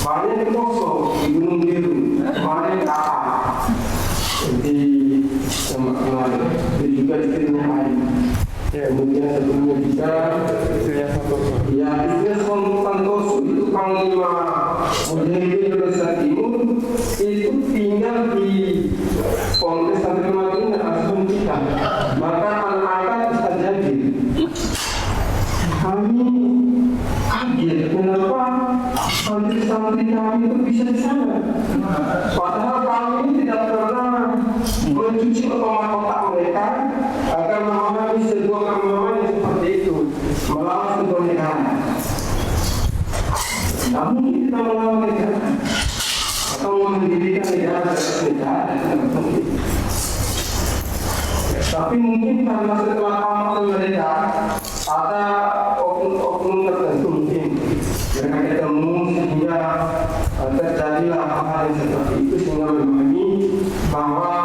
banyak poso di Gunung Biru, banyak apa di kemarin, dan juga di Kirinya Ain. Kemudian sebelumnya juga ya Isnes Santoso itu Panglima Mujahidin Indonesia Timur itu tinggal di Pondok Pesantren Madinah asal kita. Maka anak-anak bisa jadi. Kami kaget kenapa santri-santri kami itu bisa di sana. Padahal kami tidak pernah mencuci otak mereka agar memahami sebuah kemampuan yang seperti itu melawan sebuah negara. Namun kita melawan negara atau mendirikan negara atas negara. Tapi mungkin karena setelah tamat mereka ada oknum tertentu mungkin mereka ketemu sehingga terjadilah hal-hal yang seperti itu sehingga memahami bahwa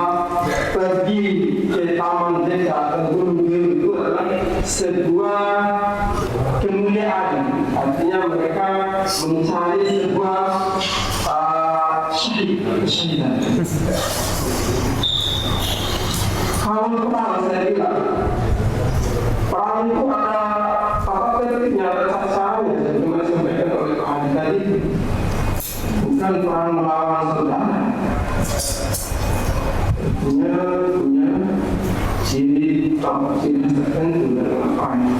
pergi ke taman desa atau gunung biru itu adalah sebuah kemuliaan. Artinya mereka mencari sebuah syahidan. Kalau perang saya bilang perang itu ada tertibnya, ada sasarannya. Jadi mana disampaikan oleh Pak Haji tadi, bukan perang melawan saudara. Punya ciri tertentu dalam apa-apa.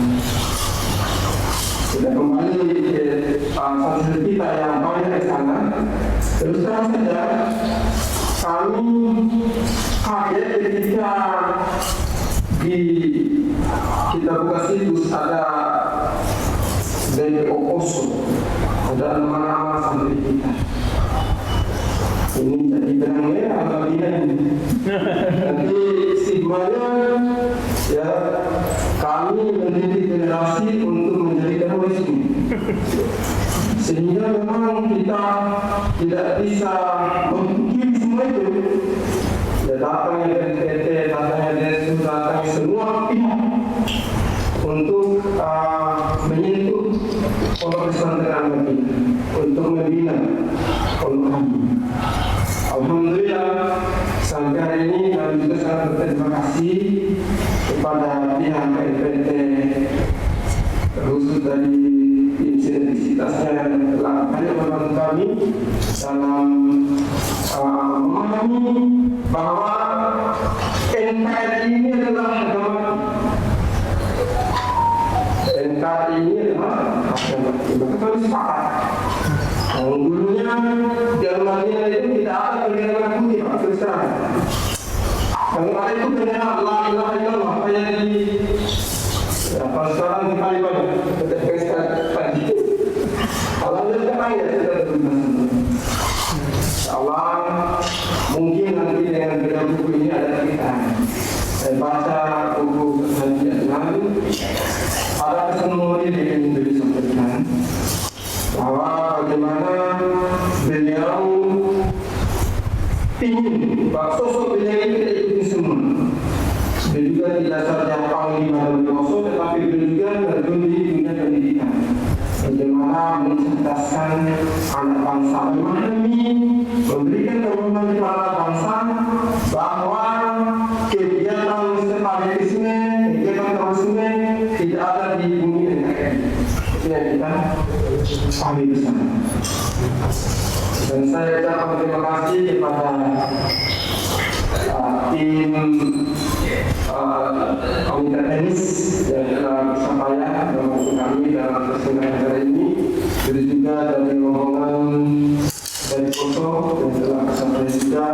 Sudah kembali ke saudara kita yang banyak di sana. Terus terang saja, kami kaget ketika kita buka situs ada DPO Poso, ada nama-nama santri kita. Ini jadi benang merah bagian ini. Nanti stigmanya ya kami mendidik generasi untuk menjadi terorisme. Sehingga memang kita tidak bisa memungkiri semua itu. Ya, datangnya dari PT, datangnya dari datangnya semua pihak untuk menyentuh pondok pesantren kami, untuk membina pondok kami. Alhamdulillah sampai hari ini kami juga sangat berterima kasih kepada pihak PT, khusus dari intensitasnya yang telah banyak membantu kami dalam memahami bahwa NKRI ini adalah agama. NKRI ini adalah agama. Maka kami sepakat Dulunya jalan Madinah itu tidak ada bendera merah putih, Pak, terus terang. Yang ada itu bendera la ilaha illallah, kayak di kalau sekarang di Bali banyak, tadi. Allah berkata ya, Allah mungkin nanti dengan beda buku ini ada kita. Saya baca buku perjanjian ada kesemuanya yang beliau sampaikan bahwa bagaimana beliau ingin sosok beliau ini tidak ikuti semua. Beliau juga tidak saja panglima dan poso, tetapi beliau juga terjun di dunia pendidikan. Bagaimana mencerdaskan anak bangsa, memahami, memberikan kemudahan kepada bangsa bahwa kegiatan separatisme, kegiatan terorisme tidak ada di bumi NKRI. Itu yang kita pahami bersama. Dan saya ucapkan terima kasih kepada tim komite teknis yang telah bersampaian membantu kami dalam persidangan hari ini. Jadi juga dari rombongan dari Poso yang telah bersampaian juga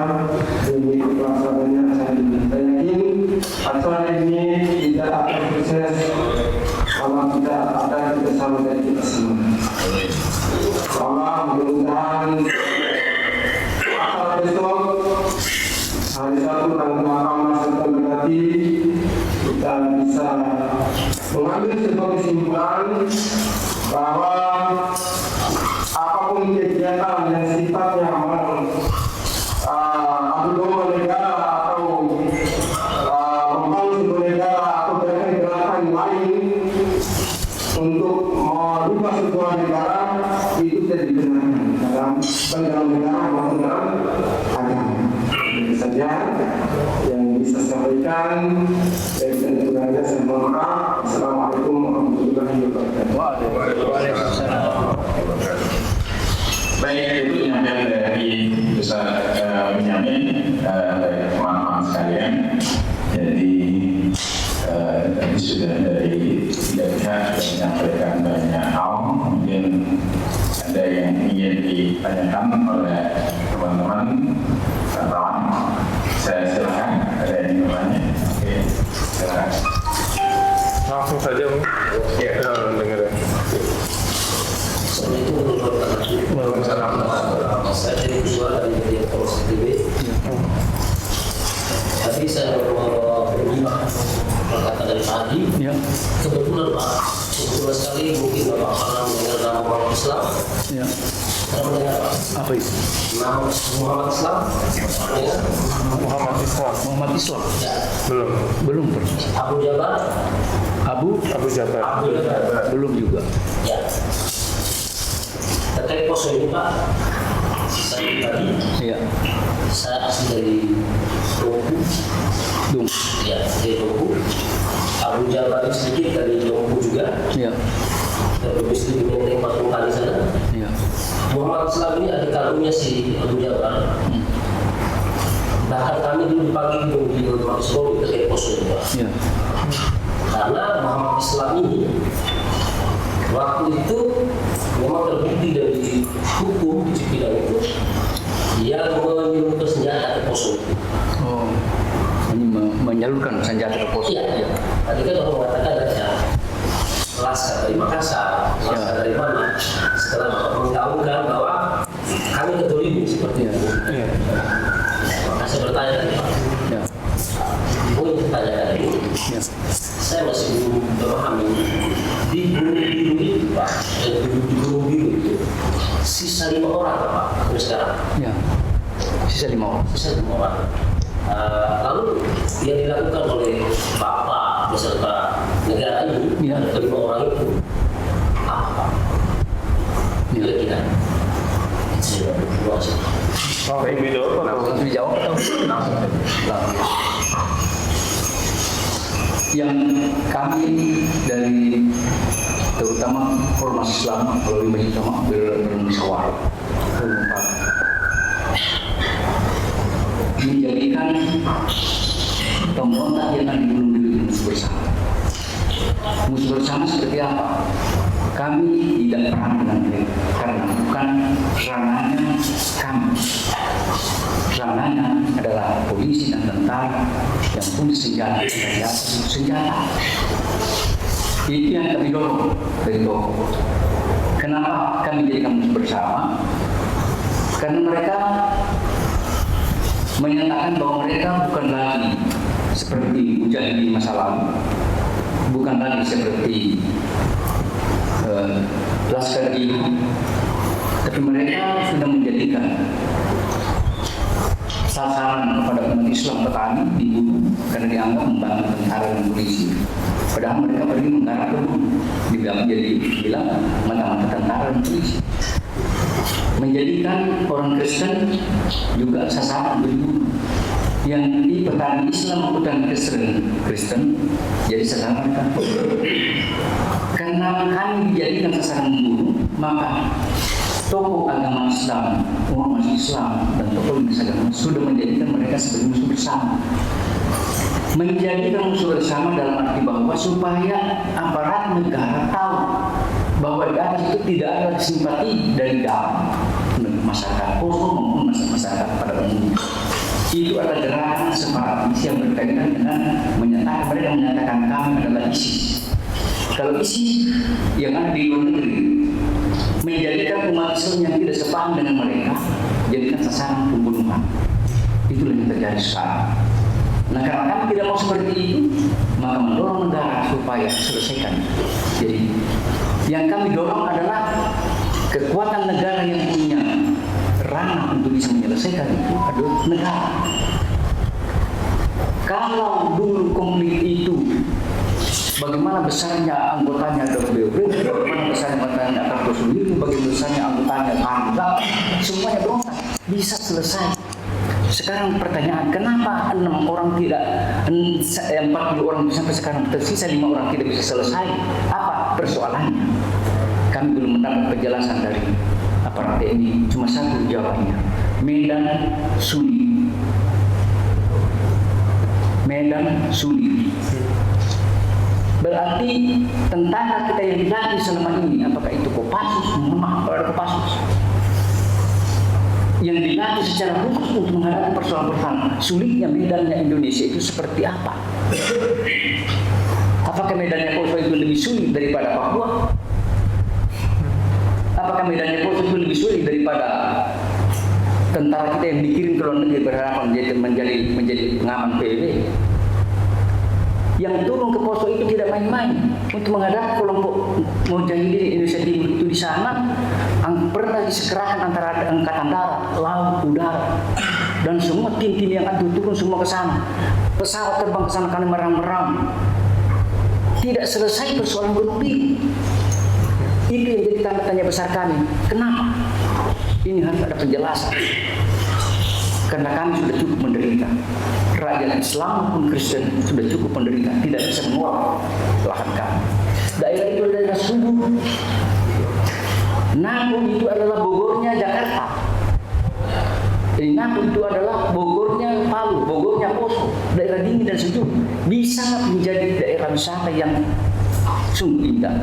mengikut pelaksanaannya acara ini. Saya yakin acara ini tidak akan sukses kalau tidak ada kerjasama dari kita semua. Allah mudah-mudahan acara besok hari Sabtu tanggal 18 September nanti kita bisa mengambil sebuah kesimpulan bahwa apapun kegiatan yang sifatnya adu domba negara atau membangun sebuah negara atau gerakan lain untuk merubah sebuah negara itu tidak dibenarkan dalam negara maupun dalam agama. Itu saja yang bisa saya sampaikan. Dan sebenarnya saya mohon maaf. Assalamualaikum warahmatullahi wabarakatuh. Waalaikumsalam. Baik, itu penyampaian dari Ustaz Benyamin dari teman-teman sekalian. Jadi tadi sudah dari tiga pihak sudah menyampaikan banyak hal. Mungkin ada yang ingin ditanyakan oleh teman-teman wartawan. Saya silakan, ada yang bertanya. Oke, silakan. Langsung saja, ya, dengar ya. Saya dari keluar dari media Polres TV. Tadi saya berbincang perkataan dari tadi. Kebetulan Pak, kebetulan sekali mungkin Bapak pernah mendengar nama Muhammad Islam. Pernah mendengar Pak? Apa itu? Nama Muhammad Islam. Muhammad Islam. Ya. Belum pernah. Abu Jabar. Abu Jabar. Abu Jabar. Belum juga. Ya. Terkait poso ini Pak, saya tadi. Iya. Saya asli dari Dompu. Ya, dari Dompu. Abu Jabar sedikit dari Dompu juga. Iya. Berdomisili di Menteng Patung Kali sana. Iya. Muhammad Islam ini adik kandungnya si Abu Jabar. Bahkan kami dulu dipanggil di Mabes Polri terkait poso ini Pak. Iya. Karena Muhammad Islam ini waktu itu memang terbukti dari hukum di Cipinang itu dia menyalurkan senjata ke poso. Oh, ini menyalurkan senjata ke poso. Iya. Tadi kan orang mengatakan ada Laskar dari Makassar, Laskar dari mana? Setelah menggaungkan bahwa kami ketolimi seperti itu. Maka saya bertanya tadi Pak. Ya. Poin pertanyaan ini, saya masih belum memahami di Gunung Biru itu Pak, di Gunung Biru itu sisa 5 orang Pak, sampai sekarang. Ya. Sisa 5 orang. Sisa 5 orang. Lalu yang dilakukan oleh Bapak beserta negara ini, Ya. kelima orang itu apa Pak? Kira-kira. Saya berdua sih. Langsung dijawab atau? Langsung dijawab atau? Langsung. Yang kami dari terutama Ormas Islam melalui Majelis Ulama bermusyawarah menjadikan pemberontak yang di Gunung Biru musuh bersama. Musuh bersama seperti apa? Kami tidak perang dengan mereka karena bukan ranahnya kami. Ranahnya adalah polisi dan tentara yang punya senjata dan senjata. Itu yang kami dorong dari Tokoh. Kenapa kami jadikan musuh bersama? Karena mereka menyatakan bahwa mereka bukan lagi seperti mujahidin masa lalu, bukan lagi seperti Laskar Jihad, tapi mereka sudah menjadikan sasaran kepada umat Islam petani dibunuh karena dianggap membantu tentara dan polisi. Padahal mereka pergi menggarap kebun, bilang mata-mata tentara dan polisi. Menjadikan orang Kristen juga sasaran dibunuh. Yang di petani Islam maupun petani Kristen jadi sasaran mereka. Karena kami dijadikan sasaran membunuh, maka tokoh agama Islam, umat Islam dan tokoh agama sudah menjadikan mereka sebagai musuh bersama. Menjadikan musuh bersama dalam arti bahwa supaya aparat negara tahu bahwa di atas itu tidak ada simpati dari dalam masyarakat Poso maupun masyarakat pada umumnya. Itu adalah gerakan separatis yang berkaitan dengan mereka menyatakan kami adalah ISIS. Kalau ISIS yang ada di luar negeri menjadikan umat Islam yang tidak sepaham dengan mereka jadikan sasaran pembunuhan. Itulah yang terjadi sekarang. Nah, karena kami tidak mau seperti itu, maka mendorong negara supaya selesaikan. Jadi yang kami dorong adalah kekuatan negara yang punya ranah untuk bisa menyelesaikan itu adalah negara. Kalau dulu konflik itu bagaimana besarnya anggotanya WBB, bagaimana besarnya anggotanya Kartu Sendiri, bagaimana besarnya anggotanya Hamzah, semuanya berontak bisa selesai. Sekarang pertanyaan, kenapa 6 orang tidak, 40 orang sampai sekarang tersisa 5 orang tidak bisa selesai? Apa persoalannya? Kami belum mendapat penjelasan dari aparat TNI. Cuma satu jawabannya, Medan sulit. Medan sulit. Berarti tentara kita yang dilatih selama ini, apakah itu Kopassus, Kopassus, yang dilatih secara khusus untuk menghadapi persoalan-persoalan sulitnya medannya Indonesia itu seperti apa? Apakah medannya Poso itu lebih sulit daripada Papua? Apakah medannya Poso itu lebih sulit daripada tentara kita yang dikirim ke luar negeri berharapan menjadi pengaman PBB? Yang turun ke Poso itu tidak main-main untuk menghadapi kelompok mujahidin Indonesia Timur itu di sana pernah disekerahkan antara angkatan darat, laut, udara, dan semua tim-tim yang ada turun semua ke sana. Pesawat terbang ke sana karena meram-meram. Tidak selesai persoalan Gunung Biru. Itu yang jadi tanda tanya besar kami. Kenapa? Ini harus ada penjelasan. Karena kami sudah cukup menderita. Rakyat Islam maupun Kristen sudah cukup menderita, tidak bisa mengolah lahan kami. Daerah itu adalah subur. Napu itu adalah Bogornya Jakarta. Jadi Napu itu adalah Bogornya Palu, Bogornya Poso, daerah dingin dan sejuk. Bisa menjadi daerah wisata yang sungguh indah.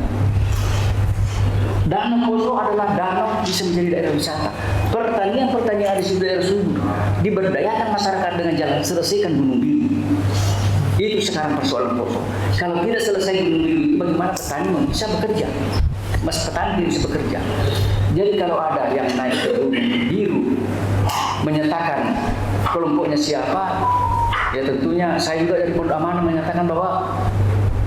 Danau Poso adalah danau bisa menjadi daerah wisata. Pertanian di daerah subur, diberdayakan masyarakat dengan jalan selesaikan Gunung Biru. Itu sekarang persoalan Poso. Kalau tidak selesai Gunung Biru itu, bagaimana petani bisa bekerja? Petani bisa bekerja. Jadi kalau ada yang naik ke Gunung Biru menyatakan kelompoknya siapa, ya tentunya saya juga dari Pondok Amanah menyatakan bahwa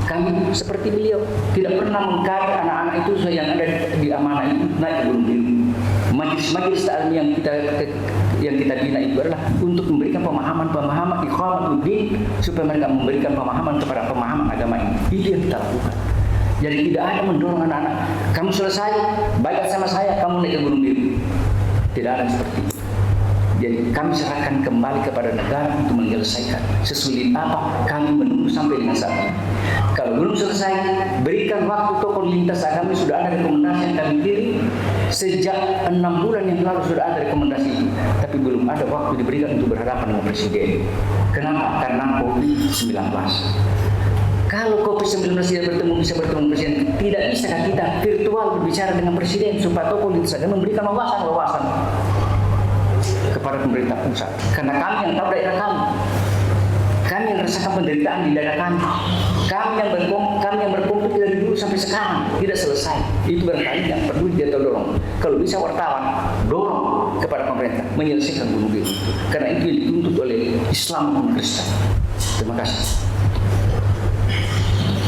kami seperti beliau tidak pernah mengkari anak-anak itu yang ada di Amanah itu naik ke Gunung Biru. Majelis taklim yang kita bina itu adalah untuk memberikan pemahaman ikhwatuddin supaya mereka memberikan pemahaman kepada pemahaman agama ini. Itu yang kita lakukan. Jadi tidak ada mendorong anak-anak, kamu selesai, baik sama saya, kamu naik ke Gunung Biru. Tidak ada seperti itu. Jadi kami serahkan kembali kepada negara untuk menyelesaikan. Sesulit apa kami menunggu sampai dengan saat ini. Kalau belum selesai, berikan waktu tokoh lintas agama. Sudah ada rekomendasi yang kami kirim sejak 6 bulan yang lalu sudah ada rekomendasi itu, tapi belum ada waktu diberikan untuk berhadapan dengan Presiden. Kenapa? Karena COVID-19. Kalau COVID-19 tidak bisa bertemu presiden, tidak bisakah kita virtual berbicara dengan presiden supaya tokoh itu saja memberikan wawasan kepada pemerintah pusat? Karena kami yang tahu daerah kami yang merasakan penderitaan di daerah kami yang berkumpul dari dulu sampai sekarang tidak selesai. Itu barangkali yang perlu dia dorong. Kalau bisa wartawan dorong kepada pemerintah menyelesaikan bunuh diri itu, karena itu yang dituntut oleh Islam dan Kristen. Terima kasih.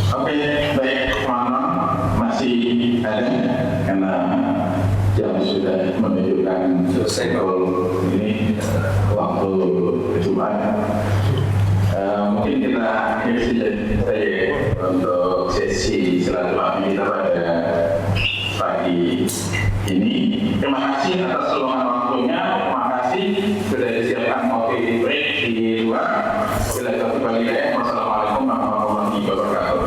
Oke, baik teman-teman, masih ada karena jam sudah menunjukkan selesai kalau ini waktu Jumat. Mungkin kita akhiri saja untuk sesi silaturahmi kita pada pagi ini. Terima kasih atas luangan waktunya. Terima kasih sudah disiapkan coffee break di luar. Wassalamualaikum warahmatullahi wabarakatuh.